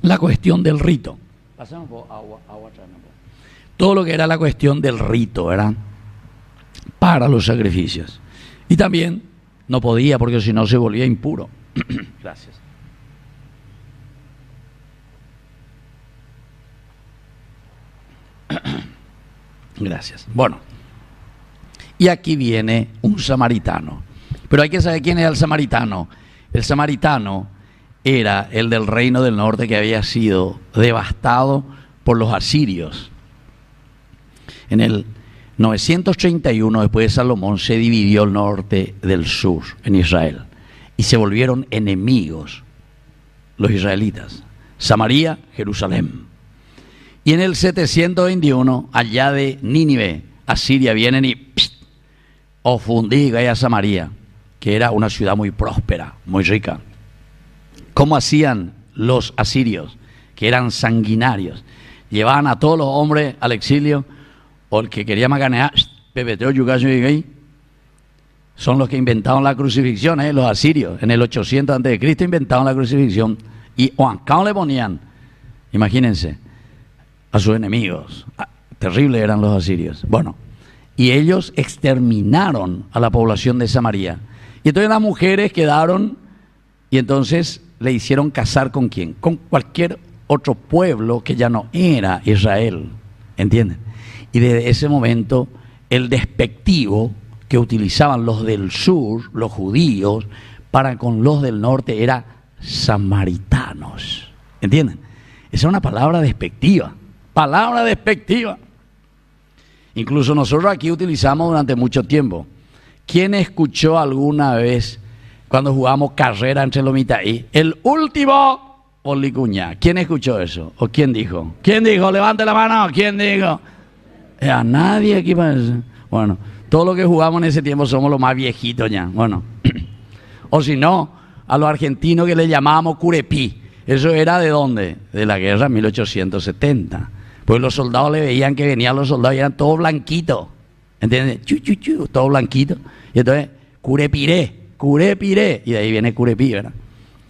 [SPEAKER 2] la cuestión del rito. Pasamos por agua todo lo que era la cuestión del rito, ¿verdad? Para los sacrificios. Y también no podía, porque si no se volvía impuro. Gracias. Gracias. Bueno, y aquí viene un samaritano. Pero hay que saber quién era el samaritano. El samaritano era el del reino del norte que había sido devastado por los asirios. En el 931, después de Salomón, se dividió el norte del sur en Israel. Y se volvieron enemigos los israelitas. Samaria, Jerusalén. Y en el 721, allá de Nínive, Asiria, vienen y ofundían a Samaria, que era una ciudad muy próspera, muy rica. ¿Cómo hacían los asirios? Que eran sanguinarios. Llevaban a todos los hombres al exilio, o el que quería maganear, son los que inventaron la crucifixión, los asirios. En el 800 a.C. inventaron la crucifixión. Y acá le ponían, imagínense, a sus enemigos. Terribles eran los asirios. Bueno, y ellos exterminaron a la población de Samaria. Y entonces las mujeres quedaron, y entonces le hicieron casar ¿con quién? Con cualquier otro pueblo que ya no era Israel. ¿Entienden? Y desde ese momento el despectivo que utilizaban los del sur, los judíos, para con los del norte era samaritanos. ¿Entienden? Esa es una palabra despectiva. Palabra despectiva. Incluso nosotros aquí utilizamos durante mucho tiempo. ¿Quién escuchó alguna vez cuando jugamos carrera entre lomitas y el último Olicuña? ¿Quién escuchó eso? ¿O quién dijo? ¿Quién dijo? Levante la mano. ¿Quién dijo? A nadie aquí parece. Bueno, todos los que jugamos en ese tiempo somos los más viejitos ya. Bueno, o si no, a los argentinos que le llamábamos curepí. Eso era ¿de dónde? De la guerra 1870. Pues los soldados le veían que venían los soldados y eran todos blanquitos. ¿Entiendes? Todo blanquito. Y entonces, curepiré. Y de ahí viene curepí, ¿verdad?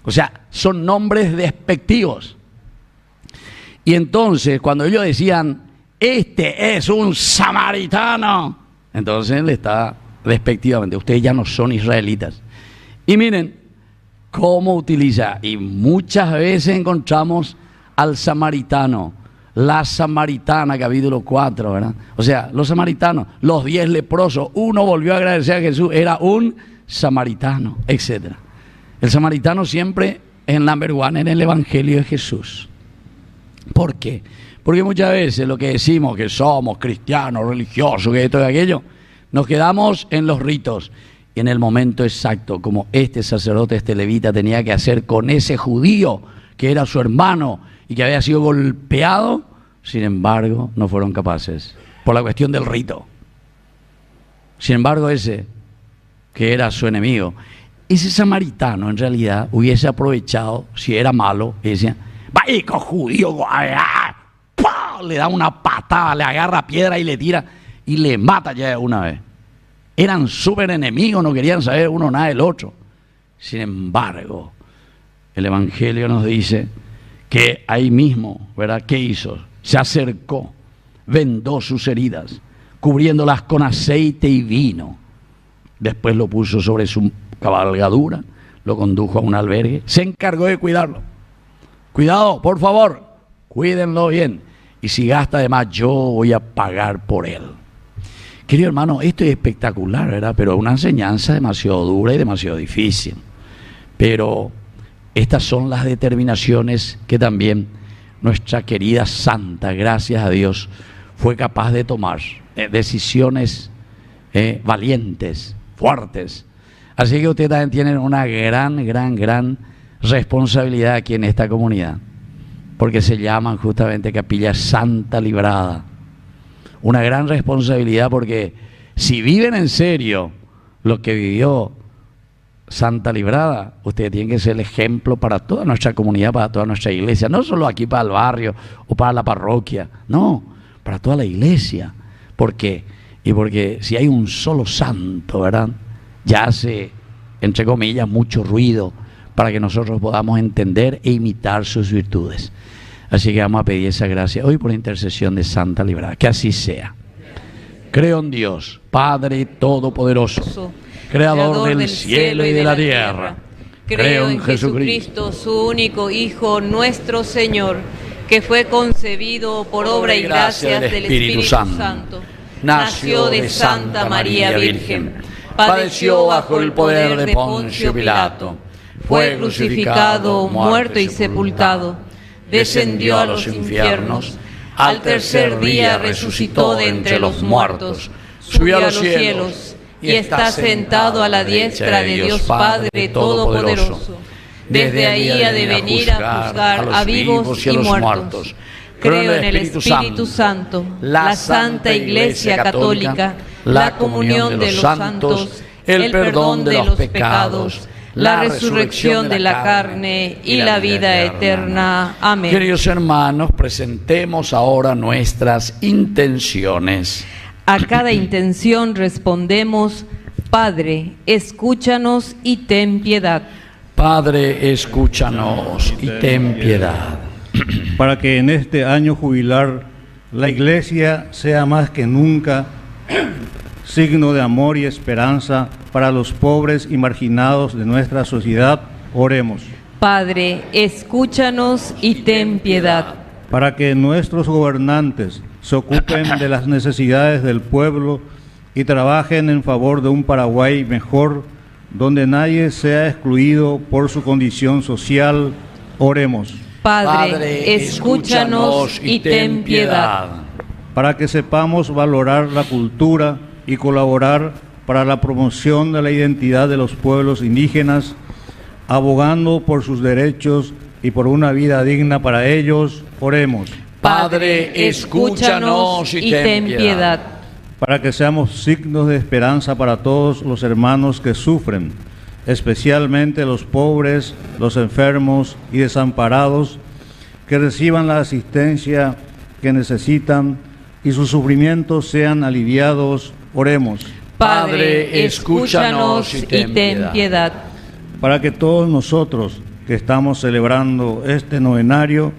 [SPEAKER 2] O sea, son nombres despectivos. Y entonces, cuando ellos decían, este es un samaritano, entonces le está despectivamente, ustedes ya no son israelitas. Y miren cómo utiliza, y muchas veces encontramos al samaritano, la samaritana, capítulo 4, ¿verdad? O sea, los samaritanos, los 10 leprosos, uno volvió a agradecer a Jesús, era un samaritano, etc. El samaritano siempre es el number one en el Evangelio de Jesús. ¿Por qué? Porque muchas veces lo que decimos que somos cristianos, religiosos, que esto y aquello, nos quedamos en los ritos. Y en el momento exacto, como este sacerdote, este levita, tenía que hacer con ese judío que era su hermano y que había sido golpeado, sin embargo, no fueron capaces, por la cuestión del rito. Sin embargo, ese que era su enemigo, ese samaritano en realidad hubiese aprovechado, si era malo, y decía, ¡vaya, judío! Le da una patada, le agarra piedra y le tira y le mata ya de una vez. Eran súper enemigos, no querían saber uno nada del otro. Sin embargo, el Evangelio nos dice que ahí mismo, ¿verdad? ¿Qué hizo? Se acercó, vendó sus heridas, cubriéndolas con aceite y vino. Después lo puso sobre su cabalgadura, lo condujo a un albergue, se encargó de cuidarlo. Cuidado, por favor, cuídenlo bien. Y si gasta de más, yo voy a pagar por él. Querido hermano, esto es espectacular, ¿verdad? Pero es una enseñanza demasiado dura y demasiado difícil. Pero estas son las determinaciones que también nuestra querida santa, gracias a Dios, fue capaz de tomar. Decisiones valientes, fuertes. Así que ustedes también tienen una gran responsabilidad aquí en esta comunidad, porque se llaman justamente Capilla Santa Librada. Una gran responsabilidad, porque si viven en serio lo que vivió Santa Librada, ustedes tienen que ser el ejemplo para toda nuestra comunidad, para toda nuestra iglesia, no solo aquí para el barrio o para la parroquia, no, para toda la iglesia. ¿Por qué? Y porque si hay un solo santo, ¿verdad?, ya hace, entre comillas, mucho ruido para que nosotros podamos entender e imitar sus virtudes. Así que vamos a pedir esa gracia hoy por intercesión de Santa Librada. Que así sea. Creo en Dios, Padre Todopoderoso, Creador del cielo y de la tierra.
[SPEAKER 1] Creo en Jesucristo, su único Hijo, nuestro Señor, que fue concebido por obra y gracia del Espíritu Santo. Nació de Santa María Virgen. Padeció bajo el poder de Poncio Pilato. Fue crucificado, muerto y sepultado. Descendió a los infiernos. Al tercer día resucitó de entre los muertos. Subió a los cielos y está sentado a la diestra de Dios Padre Todopoderoso. Desde ahí ha de venir a juzgar a vivos y muertos. Creo en el Espíritu Santo, la Santa Iglesia Católica, la comunión de los santos, el perdón de los pecados, la resurrección de la carne y la vida eterna. Amén.
[SPEAKER 2] Queridos hermanos, presentemos ahora nuestras intenciones.
[SPEAKER 1] A cada intención respondemos: Padre, escúchanos y ten piedad.
[SPEAKER 2] Padre, escúchanos y ten piedad.
[SPEAKER 7] Para que en este año jubilar la Iglesia sea más que nunca signo de amor y esperanza para los pobres y marginados de nuestra sociedad, oremos.
[SPEAKER 1] Padre, escúchanos y ten piedad.
[SPEAKER 7] Para que nuestros gobernantes se ocupen de las necesidades del pueblo y trabajen en favor de un Paraguay mejor, donde nadie sea excluido por su condición social, oremos.
[SPEAKER 1] Padre, escúchanos y ten piedad.
[SPEAKER 7] Para que sepamos valorar la cultura y colaborar para la promoción de la identidad de los pueblos indígenas, abogando por sus derechos y por una vida digna para ellos, oremos.
[SPEAKER 2] Padre, escúchanos y ten piedad.
[SPEAKER 7] Para que seamos signos de esperanza para todos los hermanos que sufren, especialmente los pobres, los enfermos y desamparados, que reciban la asistencia que necesitan y sus sufrimientos sean aliviados, oremos.
[SPEAKER 1] Padre, escúchanos y ten piedad.
[SPEAKER 7] Para que todos nosotros que estamos celebrando este novenario,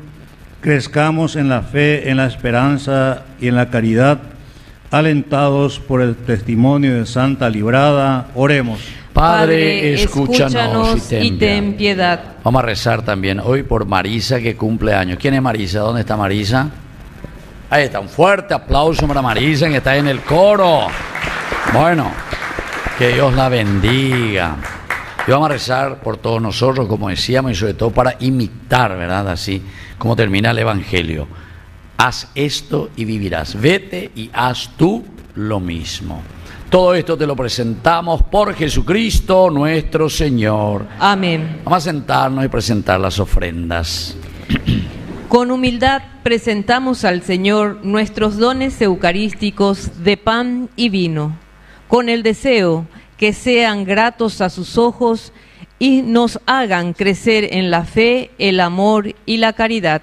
[SPEAKER 7] crezcamos en la fe, en la esperanza y en la caridad, alentados por el testimonio de Santa Librada, oremos.
[SPEAKER 2] Padre, escúchanos y ten
[SPEAKER 1] piedad.
[SPEAKER 2] Vamos a rezar también hoy por Marisa, que cumple años. ¿Quién es Marisa? ¿Dónde está Marisa? Ahí está, un fuerte aplauso para Marisa, que está en el coro. Bueno, que Dios la bendiga. Y vamos a rezar por todos nosotros, como decíamos, y sobre todo para imitar, ¿verdad? Así como termina el Evangelio. Haz esto y vivirás. Vete y haz tú lo mismo. Todo esto te lo presentamos por Jesucristo nuestro Señor.
[SPEAKER 1] Amén.
[SPEAKER 2] Vamos a sentarnos y presentar las ofrendas.
[SPEAKER 1] Con humildad presentamos al Señor nuestros dones eucarísticos de pan y vino, con el deseo que sean gratos a sus ojos y nos hagan crecer en la fe, el amor y la caridad.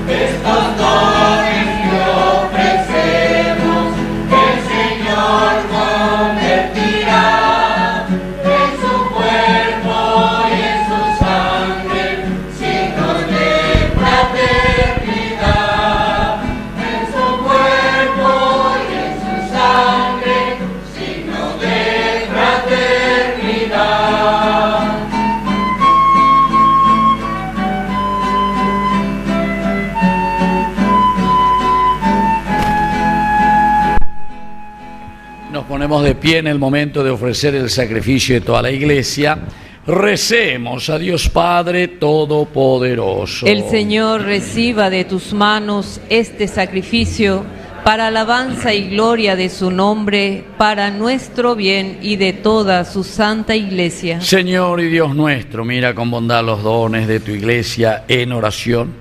[SPEAKER 4] Estos dones que ofrecemos, que el Señor
[SPEAKER 2] pie en el momento de ofrecer el sacrificio de toda la iglesia, recemos a Dios Padre Todopoderoso.
[SPEAKER 1] El Señor reciba de tus manos este sacrificio para alabanza y gloria de su nombre, para nuestro bien y de toda su santa iglesia.
[SPEAKER 2] Señor y Dios nuestro, mira con bondad los dones de tu iglesia en oración,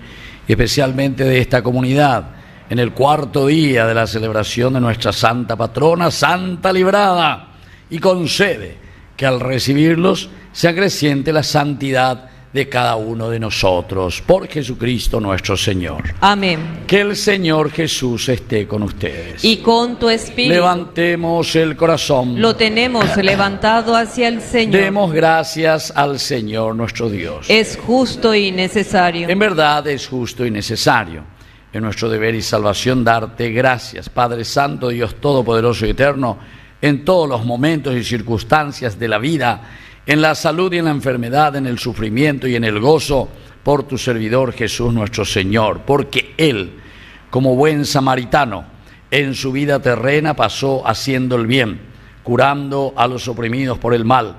[SPEAKER 2] y especialmente de esta comunidad, en el cuarto día de la celebración de nuestra santa patrona, Santa Librada, y concede que al recibirlos se acreciente la santidad de cada uno de nosotros, por Jesucristo nuestro Señor.
[SPEAKER 1] Amén.
[SPEAKER 2] Que el Señor Jesús esté con ustedes.
[SPEAKER 1] Y con tu espíritu.
[SPEAKER 2] Levantemos el corazón.
[SPEAKER 1] Lo tenemos levantado hacia el Señor.
[SPEAKER 2] Demos gracias al Señor nuestro Dios.
[SPEAKER 1] Es justo y necesario.
[SPEAKER 2] En verdad es justo y necesario. Es nuestro deber y salvación darte gracias, Padre Santo, Dios Todopoderoso y Eterno, en todos los momentos y circunstancias de la vida, en la salud y en la enfermedad, en el sufrimiento y en el gozo, por tu servidor Jesús nuestro Señor, porque Él, como buen samaritano, en su vida terrena pasó haciendo el bien, curando a los oprimidos por el mal,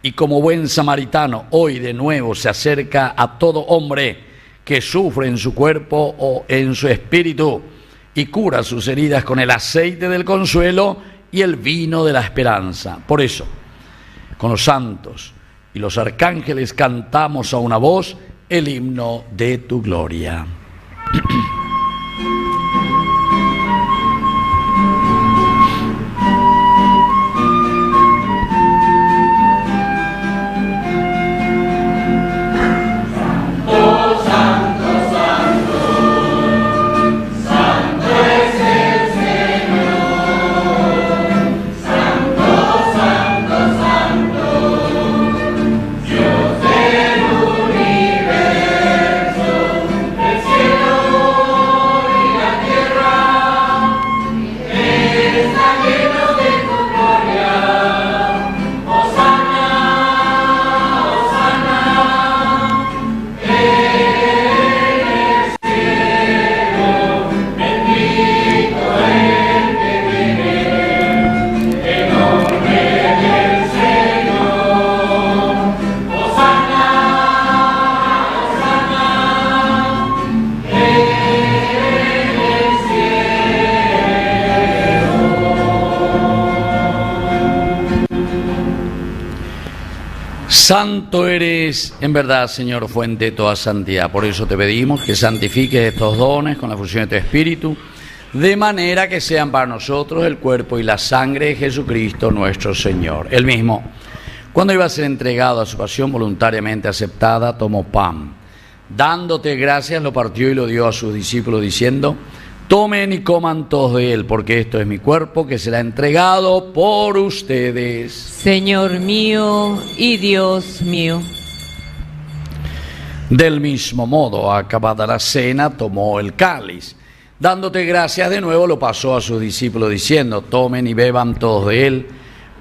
[SPEAKER 2] y como buen samaritano hoy de nuevo se acerca a todo hombre que sufre en su cuerpo o en su espíritu, y cura sus heridas con el aceite del consuelo y el vino de la esperanza. Por eso, con los santos y los arcángeles cantamos a una voz el himno de tu gloria. Santo eres, en verdad, Señor, fuente de toda santidad. Por eso te pedimos que santifiques estos dones con la fusión de tu Espíritu, de manera que sean para nosotros el cuerpo y la sangre de Jesucristo nuestro Señor. Él mismo, cuando iba a ser entregado a su pasión voluntariamente aceptada, tomó pan. Dándote gracias, lo partió y lo dio a sus discípulos, diciendo: tomen y coman todos de él, porque esto es mi cuerpo que será entregado por ustedes.
[SPEAKER 1] Señor mío y Dios mío.
[SPEAKER 2] Del mismo modo, acabada la cena, tomó el cáliz. Dándote gracias de nuevo, lo pasó a sus discípulos, diciendo: tomen y beban todos de él,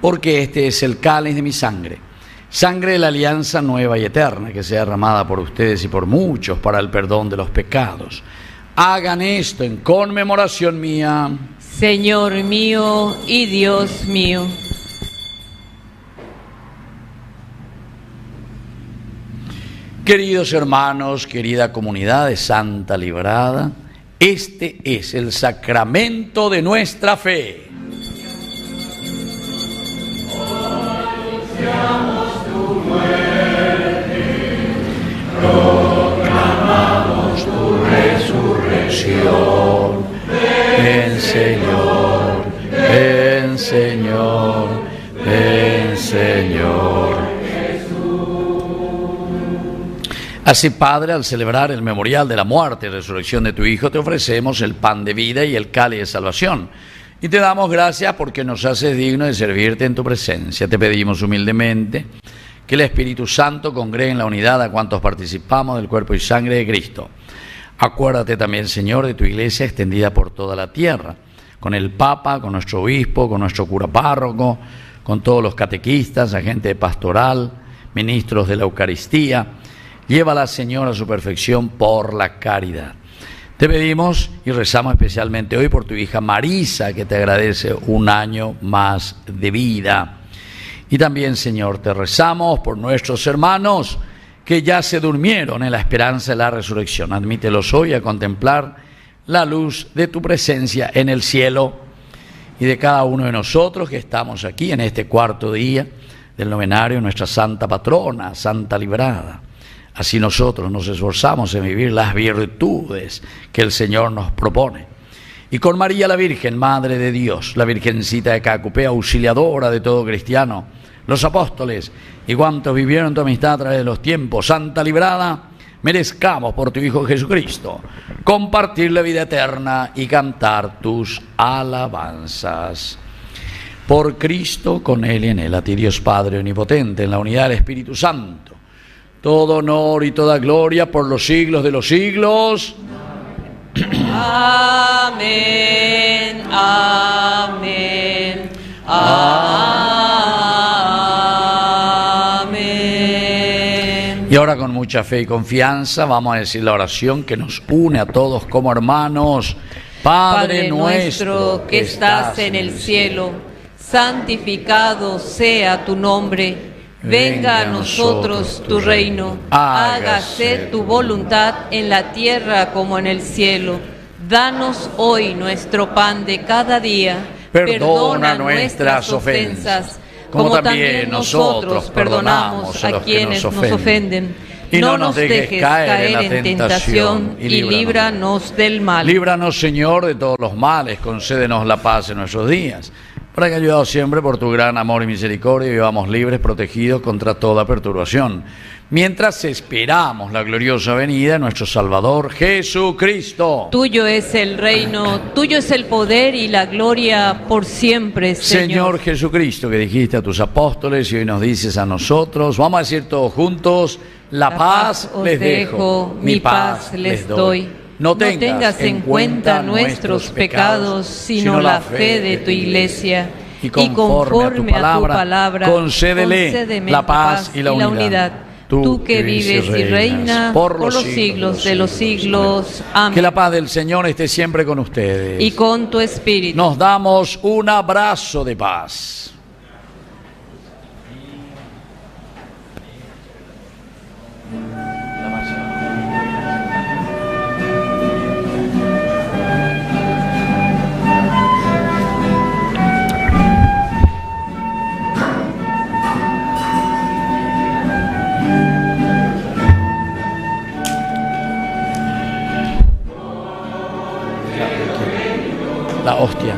[SPEAKER 2] porque este es el cáliz de mi sangre. Sangre de la alianza nueva y eterna, que sea derramada por ustedes y por muchos para el perdón de los pecados. Hagan esto en conmemoración mía.
[SPEAKER 1] Señor mío y Dios mío.
[SPEAKER 2] Queridos hermanos, querida comunidad de Santa Librada, este es el sacramento de nuestra fe.
[SPEAKER 4] Anunciamos tu muerte, proclamamos tu resurrección.
[SPEAKER 2] Ven, Señor, ven, Señor, ven, Señor. Así, Padre, al celebrar el memorial de la muerte y resurrección de tu Hijo, te ofrecemos el pan de vida y el cáliz de salvación. Y te damos gracias porque nos haces digno de servirte en tu presencia. Te pedimos humildemente que el Espíritu Santo congregue en la unidad a cuantos participamos del cuerpo y sangre de Cristo. Acuérdate también, Señor, de tu iglesia extendida por toda la tierra, con el Papa, con nuestro obispo, con nuestro cura párroco, con todos los catequistas, agente pastoral, ministros de la Eucaristía. Llévala, Señor, a su perfección por la caridad. Te pedimos y rezamos especialmente hoy por tu hija Marisa, que te agradece un año más de vida. Y también, Señor, te rezamos por nuestros hermanos que ya se durmieron en la esperanza de la resurrección. Admítelos hoy a contemplar la luz de tu presencia en el cielo, y de cada uno de nosotros que estamos aquí en este cuarto día del novenario, nuestra Santa Patrona, Santa Librada. Así nosotros nos esforzamos en vivir las virtudes que el Señor nos propone. Y con María la Virgen, Madre de Dios, la Virgencita de Cacupé, auxiliadora de todo cristiano, los apóstoles y cuantos vivieron tu amistad a través de los tiempos, Santa Librada, merezcamos por tu Hijo Jesucristo compartir la vida eterna y cantar tus alabanzas. Por Cristo, con Él y en Él, a ti Dios Padre Omnipotente, en la unidad del Espíritu Santo, todo honor y toda gloria por los siglos de los siglos.
[SPEAKER 1] Amén, amén, amén.
[SPEAKER 2] Y ahora con mucha fe y confianza vamos a decir la oración que nos une a todos como hermanos.
[SPEAKER 1] Padre nuestro que estás en el cielo, santificado sea tu nombre. Venga a nosotros tu reino, hágase tu voluntad en la tierra como en el cielo. Danos hoy nuestro pan de cada día. Perdona nuestras ofensas, como también nosotros perdonamos a quienes nos ofenden. Y no nos dejes caer en tentación y líbranos del mal.
[SPEAKER 2] Líbranos, Señor, de todos los males, concédenos la paz en nuestros días, para que, ayudados siempre por tu gran amor y misericordia, vivamos libres, protegidos contra toda perturbación, mientras esperamos la gloriosa venida de nuestro Salvador Jesucristo.
[SPEAKER 1] Tuyo es el reino, tuyo es el poder y la gloria por siempre, Señor.
[SPEAKER 2] Señor Jesucristo, que dijiste a tus apóstoles y hoy nos dices a nosotros, vamos a decir todos juntos: la paz les dejo, mi paz les doy. No tengas en cuenta nuestros pecados, sino la fe de tu Iglesia. Y conforme a tu palabra, concédele la paz y la unidad. Tú que vives y reinas por los siglos de los siglos. Amén. Que la paz del Señor esté siempre con ustedes.
[SPEAKER 1] Y con tu espíritu.
[SPEAKER 2] Nos damos un abrazo de paz. La hostia.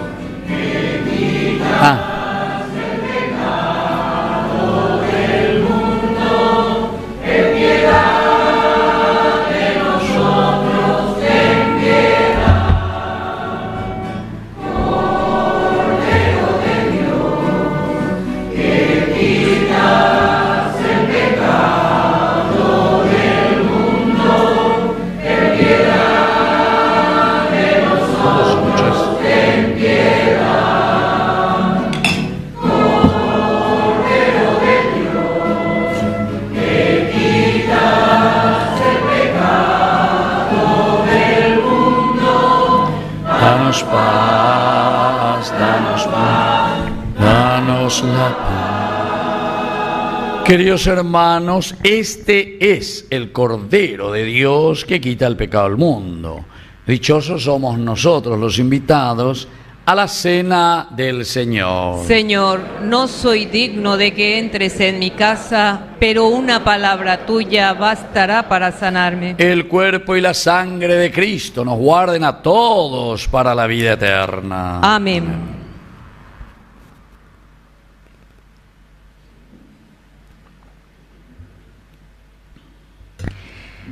[SPEAKER 2] Danos la paz. Queridos hermanos, este es el Cordero de Dios que quita el pecado del mundo. Dichosos somos nosotros los invitados a la cena del Señor.
[SPEAKER 1] Señor, no soy digno de que entres en mi casa, pero una palabra tuya bastará para sanarme.
[SPEAKER 2] El cuerpo y la sangre de Cristo nos guarden a todos para la vida eterna.
[SPEAKER 1] Amén.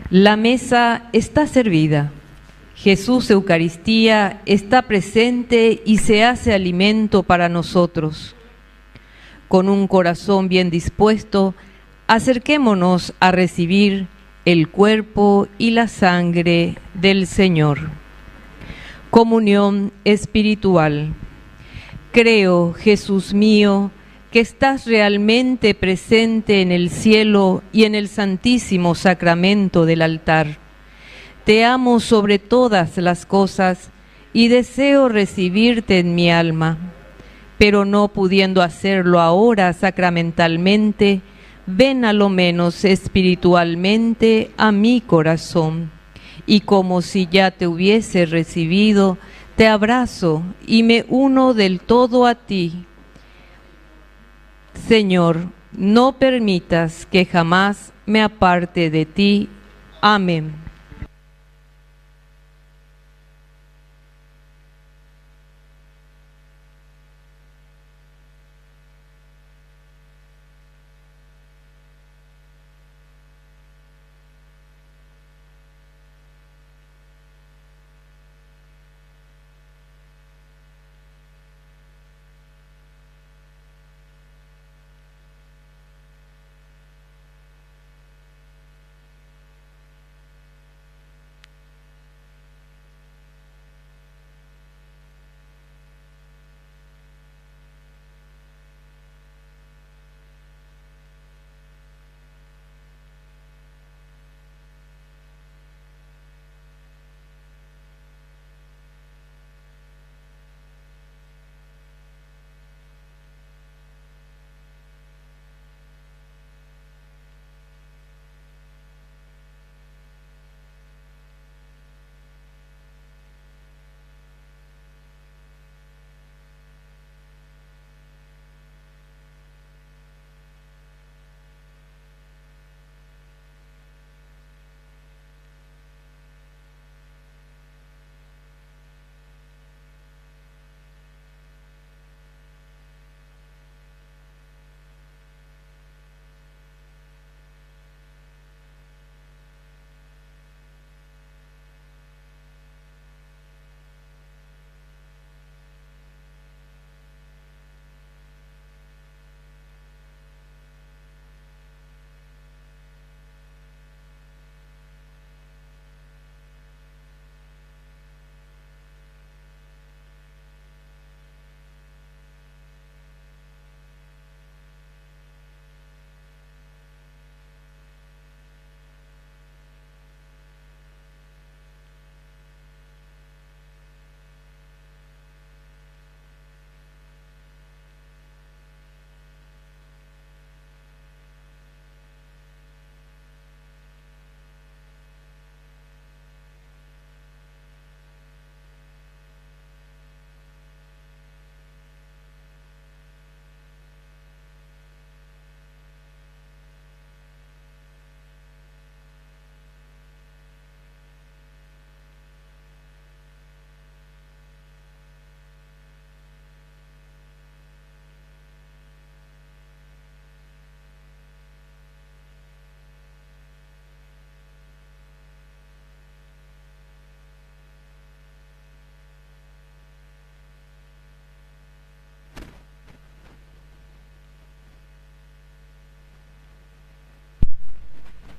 [SPEAKER 1] La mesa está servida. Jesús Eucaristía está presente y se hace alimento para nosotros. Con un corazón bien dispuesto, acerquémonos a recibir el cuerpo y la sangre del Señor. Comunión espiritual. Creo, Jesús mío, que estás realmente presente en el cielo y en el santísimo sacramento del altar. Te amo sobre todas las cosas y deseo recibirte en mi alma, pero no pudiendo hacerlo ahora sacramentalmente, ven a lo menos espiritualmente a mi corazón, y como si ya te hubiese recibido, te abrazo y me uno del todo a ti. Señor, no permitas que jamás me aparte de ti. Amén.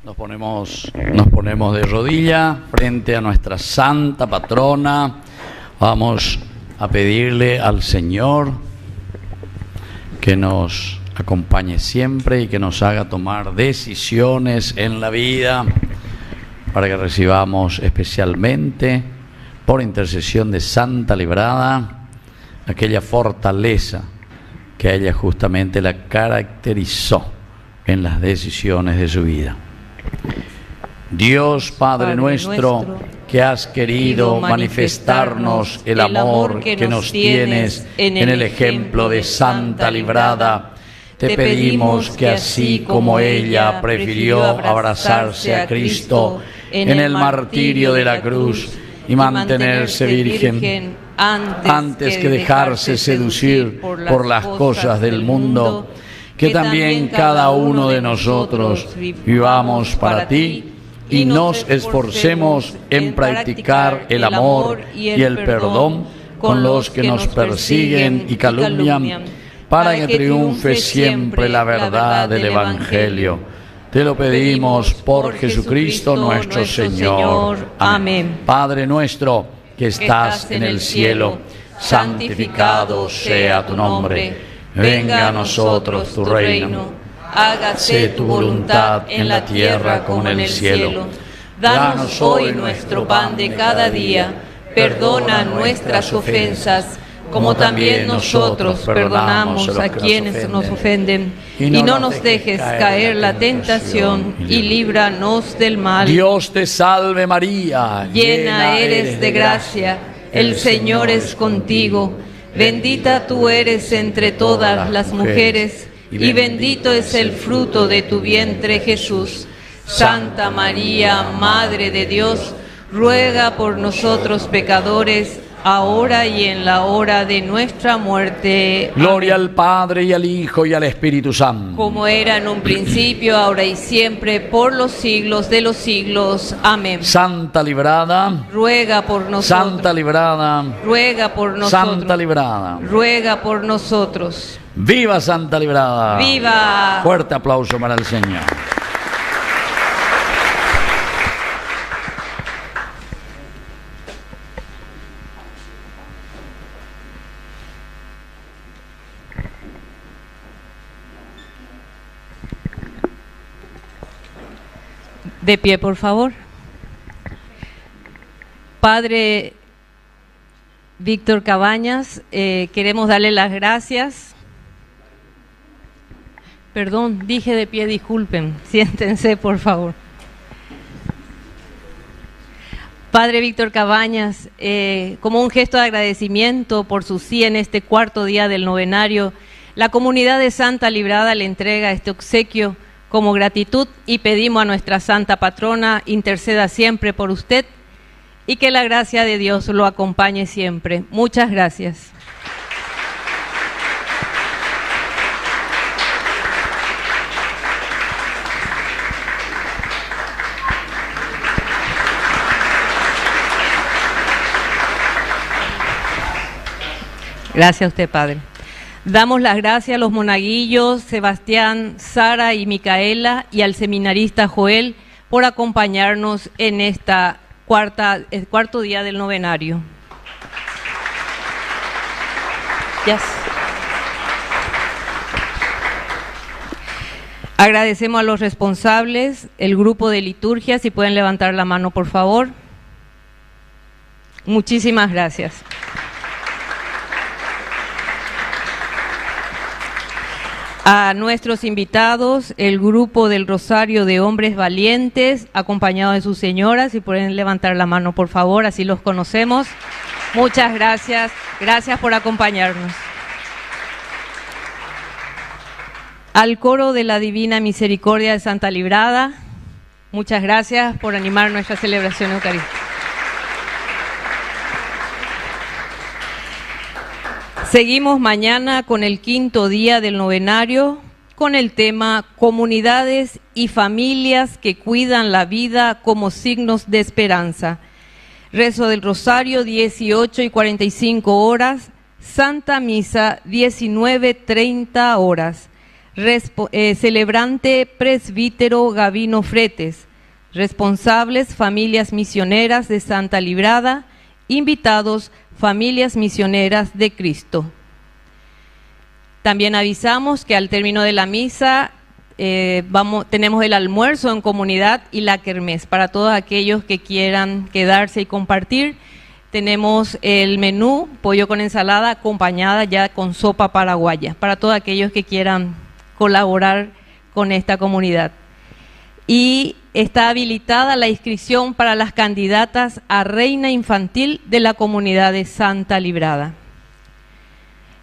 [SPEAKER 2] Nos ponemos de rodilla frente a nuestra santa patrona. Vamos a pedirle al Señor que nos acompañe siempre y que nos haga tomar decisiones en la vida, para que recibamos especialmente, por intercesión de Santa Librada, aquella fortaleza que a ella justamente la caracterizó en las decisiones de su vida. Dios Padre nuestro, que has querido manifestarnos el amor que nos tienes en el ejemplo de Santa Librada, te pedimos que así como ella prefirió abrazarse a Cristo en el martirio de la cruz y mantenerse virgen antes que dejarse seducir por las cosas del mundo, que también cada uno de nosotros vivamos para ti y nos esforcemos en practicar el amor y el perdón con los que nos persiguen y calumnian, para que triunfe siempre la verdad del Evangelio. Te lo pedimos por Jesucristo nuestro Señor. Amén. Padre nuestro que estás en el cielo, santificado sea tu nombre. Venga a nosotros tu reino. Hágase tu voluntad en la tierra como en el cielo.
[SPEAKER 1] Danos hoy nuestro pan de cada día. Perdona nuestras ofensas, como también nosotros perdonamos a quienes nos ofenden. Y no nos dejes caer en la tentación, y líbranos del mal.
[SPEAKER 2] Dios te salve María,
[SPEAKER 1] llena eres de gracia, el Señor es contigo. Bendita tú eres entre todas las mujeres, y bendito es el fruto de tu vientre, Jesús. Santa María, Madre de Dios, ruega por nosotros pecadores, ahora y en la hora de nuestra muerte.
[SPEAKER 2] Gloria al Padre, y al Hijo, y al Espíritu Santo.
[SPEAKER 1] Como era en un principio, ahora y siempre, por los siglos de los siglos. Amén.
[SPEAKER 2] Santa librada,
[SPEAKER 1] ruega por nosotros.
[SPEAKER 2] Santa librada,
[SPEAKER 1] ruega por nosotros.
[SPEAKER 2] Santa librada,
[SPEAKER 1] ruega por nosotros.
[SPEAKER 2] ¡Viva Santa librada!
[SPEAKER 1] ¡Viva!
[SPEAKER 2] Fuerte aplauso para el Señor.
[SPEAKER 1] De pie, por favor. Padre Víctor Cabañas, queremos darle las gracias. Perdón, dije de pie, disculpen. Siéntense, por favor. Padre Víctor Cabañas, como un gesto de agradecimiento por su sí en este cuarto día del novenario, la comunidad de Santa Librada le entrega este obsequio como gratitud, y pedimos a nuestra Santa Patrona interceda siempre por usted y que la gracia de Dios lo acompañe siempre. Muchas gracias. Gracias a usted, Padre. Damos las gracias a los monaguillos Sebastián, Sara y Micaela, y al seminarista Joel por acompañarnos en esta cuarto día del novenario. Yes. Agradecemos a los responsables, el grupo de liturgia, si pueden levantar la mano, por favor. Muchísimas gracias. A nuestros invitados, el grupo del Rosario de Hombres Valientes, acompañado de sus señoras, si pueden levantar la mano, por favor, así los conocemos. Muchas gracias, gracias por acompañarnos. Al coro de la Divina Misericordia de Santa Librada, muchas gracias por animar nuestra celebración eucarística. Seguimos mañana con el quinto día del novenario, con el tema Comunidades y familias que cuidan la vida como signos de esperanza. Rezo del Rosario, 18:45 horas. Santa Misa, 19:30 horas. Celebrante presbítero Gavino Fretes. Responsables, familias misioneras de Santa Librada. Invitados, familias misioneras de Cristo. También avisamos que al término de la misa tenemos el almuerzo en comunidad y la kermés. Para todos aquellos que quieran quedarse y compartir, tenemos el menú, pollo con ensalada acompañada ya con sopa paraguaya, para todos aquellos que quieran colaborar con esta comunidad. Y está habilitada la inscripción para las candidatas a Reina Infantil de la comunidad de Santa Librada.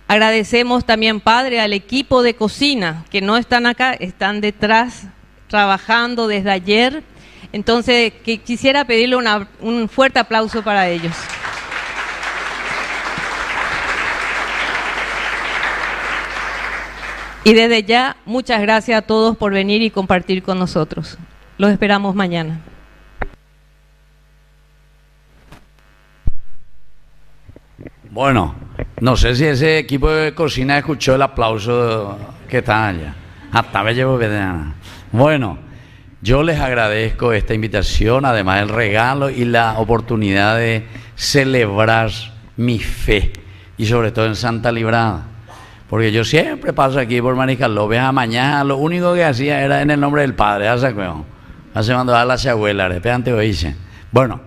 [SPEAKER 1] Agradecemos también, Padre, al equipo de cocina, que no están acá, están detrás trabajando desde ayer. Entonces, quisiera pedirle un fuerte aplauso para ellos. Y desde ya, muchas gracias a todos por venir y compartir con nosotros. Los esperamos mañana.
[SPEAKER 2] Bueno, no sé si ese equipo de cocina escuchó el aplauso que está allá. Hasta me llevo bien. Bueno, yo les agradezco esta invitación, además del regalo y la oportunidad de celebrar mi fe, y sobre todo en Santa Librada. Porque yo siempre paso aquí por Mariscal López a mañana, lo único que hacía era en el nombre del Padre, Hace mandó a la abuela, repente oíse. Bueno,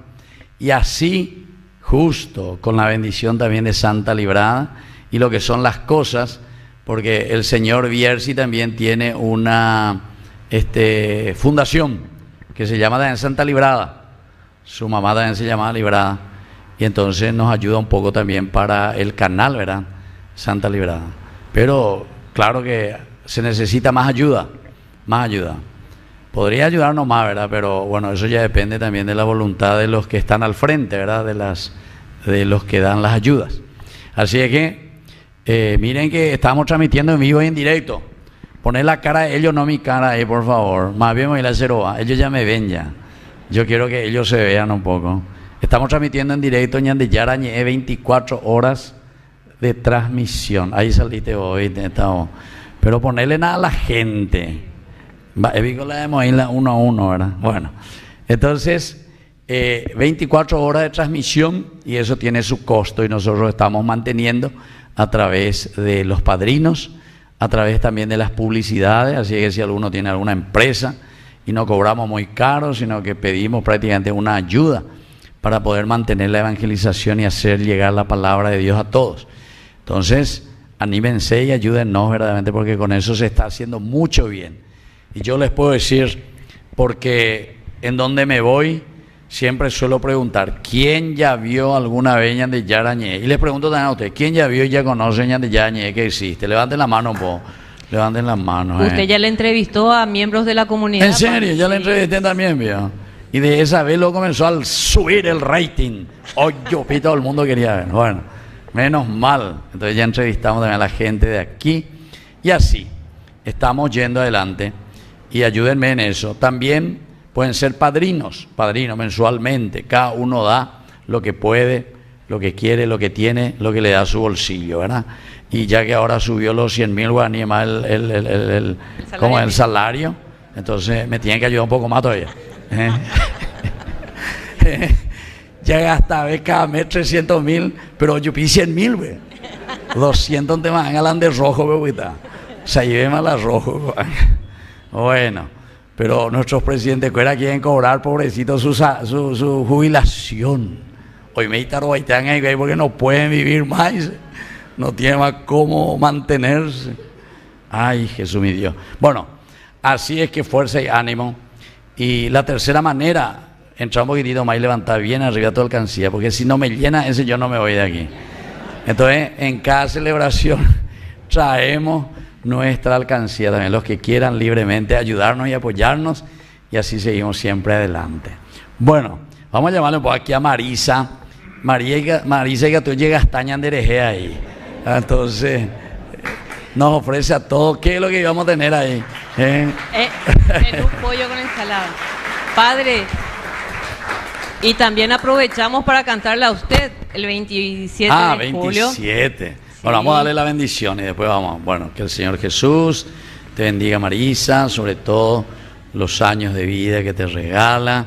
[SPEAKER 2] y así, justo con la bendición también de Santa Librada y lo que son las cosas, porque el señor Bierzi también tiene una fundación que se llama también Santa Librada. Su mamá también se llamaba Librada. Y entonces nos ayuda un poco también para el canal, ¿verdad? Santa Librada. Pero claro que se necesita más ayuda, más ayuda. Podría ayudarnos más, ¿verdad? Pero bueno, eso ya depende también de la voluntad de los que están al frente, ¿verdad? De los que dan las ayudas. Así es que miren que estamos transmitiendo en vivo y en directo. Poner la cara de ellos, no mi cara ahí, por favor. Más bien voy a ir a Ceroa. Ellos ya me ven ya. Yo quiero que ellos se vean un poco. Estamos transmitiendo en directo en Ñandillara, 24 horas de transmisión. Ahí saliste hoy, pero ponerle nada a la gente. La uno a uno, ¿verdad? Bueno, entonces 24 horas de transmisión y eso tiene su costo y nosotros estamos manteniendo a través de los padrinos, a través también de las publicidades, así que si alguno tiene alguna empresa y no cobramos muy caro, sino que pedimos prácticamente una ayuda para poder mantener la evangelización y hacer llegar la palabra de Dios a todos. Entonces, anímense y ayúdennos verdaderamente porque con eso se está haciendo mucho bien. Y yo les puedo decir, porque en donde me voy, siempre suelo preguntar, ¿quién ya vio alguna vez Ñandillara Ñe? Y les pregunto también a ustedes, ¿quién ya vio y ya conoce Ñandillara Ñe que existe? Levanten la mano un poco, levanten las manos.
[SPEAKER 1] Usted ya le entrevistó a miembros de la comunidad.
[SPEAKER 2] ¿En serio? Ya le entrevisté también, vio. Y de esa vez luego comenzó a subir el rating. Oye, todo el mundo quería ver. Bueno, menos mal. Entonces ya entrevistamos también a la gente de aquí. Y así, estamos yendo adelante. Y ayúdenme en eso. También pueden ser padrinos mensualmente. Cada uno da lo que puede, lo que quiere, lo que tiene, lo que le da a su bolsillo, ¿verdad? Y ya que ahora subió los 100,000 guaraníes más el salario, entonces me tienen que ayudar un poco más todavía. Ya gasta cada mes 300,000, pero yo pide 100,000, güey. 200 te van a ganar de rojo, güey. O sea, lleve más la rojo, güey. Bueno, pero nuestros presidentes quieren cobrar, pobrecitos, su jubilación. Hoy me están ahí porque no pueden vivir más, no tienen más cómo mantenerse. Ay, Jesús mi Dios. Bueno, así es que fuerza y ánimo. Y la tercera manera, entrar un poquitito más y levantar bien arriba toda alcancía, porque si no me llena ese yo no me voy de aquí. Entonces, en cada celebración traemos nuestra alcancía también, los que quieran libremente ayudarnos y apoyarnos, y así seguimos siempre adelante. Bueno, vamos a llamarle un poco aquí a Marisa. Marisa, que tú llegas hasta Ñandereje ahí. Entonces, nos ofrece a todos, ¿qué es lo que íbamos a tener ahí?
[SPEAKER 1] En un pollo con ensalada. Padre, y también aprovechamos para cantarle a usted el 27 de julio.
[SPEAKER 2] 27. Bueno, vamos a darle la bendición y después vamos. Bueno, que el Señor Jesús te bendiga, Marisa, sobre todo los años de vida que te regala,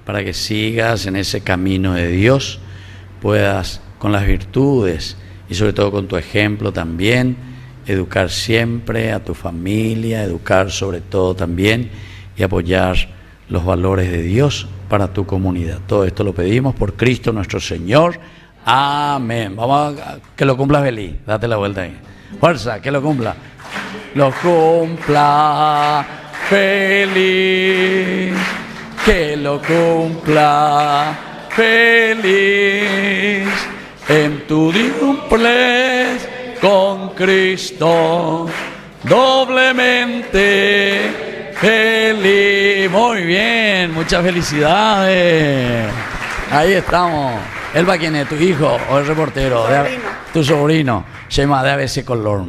[SPEAKER 2] para que sigas en ese camino de Dios, puedas con las virtudes y sobre todo con tu ejemplo también, educar siempre a tu familia, educar sobre todo también y apoyar los valores de Dios para tu comunidad. Todo esto lo pedimos por Cristo nuestro Señor. Amén. Vamos a que lo cumpla feliz. Date la vuelta ahí. Fuerza, que lo cumpla. Lo cumpla feliz. Que lo cumpla feliz. En tu cumples con Cristo doblemente feliz. Muy bien, muchas felicidades. Ahí estamos. ¿Él va quién es? ¿Tu hijo o el reportero? Tu sobrino. Se llama de ABC Color.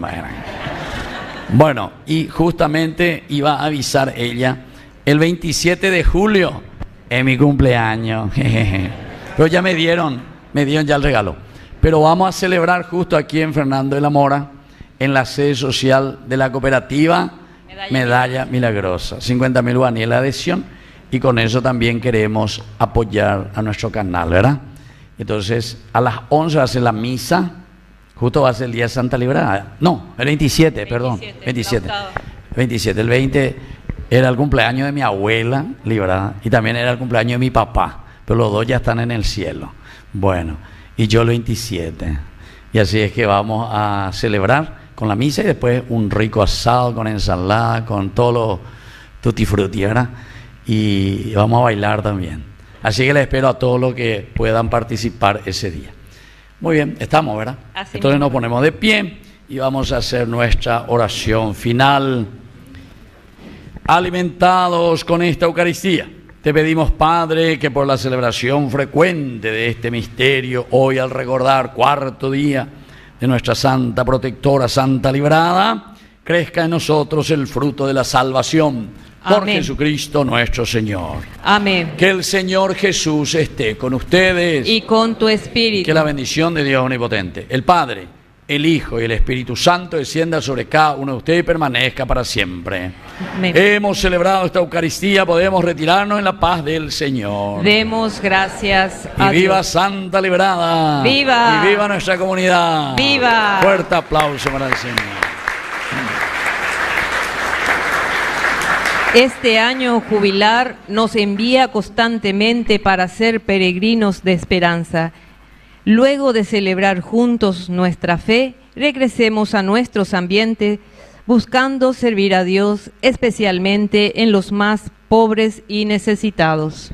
[SPEAKER 2] Bueno, y justamente iba a avisar ella, el 27 de julio es mi cumpleaños. Pero ya me dieron ya el regalo. Pero vamos a celebrar justo aquí en Fernando de la Mora, en la sede social de la cooperativa Medalla Milagrosa. 50,000 guaraníes la adhesión, y con eso también queremos apoyar a nuestro canal, ¿verdad? Entonces, a las 11 va a ser la misa, justo va a ser el día de Santa Librada. No, el 27, perdón. 27. El 20 Era el cumpleaños de mi abuela, Librada, y también era el cumpleaños de mi papá, pero los dos ya están en el cielo. Bueno, y yo el 27. Y así es que vamos a celebrar con la misa y después un rico asado con ensalada, con todos los tutti frutti, ¿verdad? Y vamos a bailar también. Así que les espero a todos los que puedan participar ese día. Muy bien, estamos, ¿verdad?
[SPEAKER 1] Así
[SPEAKER 2] Entonces
[SPEAKER 1] mismo.
[SPEAKER 2] nos ponemos de pie y vamos a hacer nuestra oración final. Alimentados con esta Eucaristía, te pedimos, Padre, que por la celebración frecuente de este misterio, hoy al recordar cuarto día de nuestra Santa Protectora, Santa Librada, crezca en nosotros el fruto de la salvación. Por
[SPEAKER 1] Amén.
[SPEAKER 2] Jesucristo nuestro Señor.
[SPEAKER 1] Amén.
[SPEAKER 2] Que el Señor Jesús esté con ustedes.
[SPEAKER 1] Y con tu espíritu.
[SPEAKER 2] Que la bendición de Dios Omnipotente, el Padre, el Hijo y el Espíritu Santo descienda sobre cada uno de ustedes y permanezca para siempre.
[SPEAKER 1] Amén.
[SPEAKER 2] Hemos celebrado esta Eucaristía, podemos retirarnos en la paz del Señor.
[SPEAKER 1] Demos gracias
[SPEAKER 2] Y
[SPEAKER 1] a
[SPEAKER 2] viva
[SPEAKER 1] Dios.
[SPEAKER 2] Santa Librada.
[SPEAKER 1] ¡Viva!
[SPEAKER 2] Y viva nuestra comunidad.
[SPEAKER 1] ¡Viva!
[SPEAKER 2] Fuerte aplauso para el Señor.
[SPEAKER 1] Este año jubilar nos envía constantemente para ser peregrinos de esperanza. Luego de celebrar juntos nuestra fe, regresemos a nuestros ambientes buscando servir a Dios, especialmente en los más pobres y necesitados.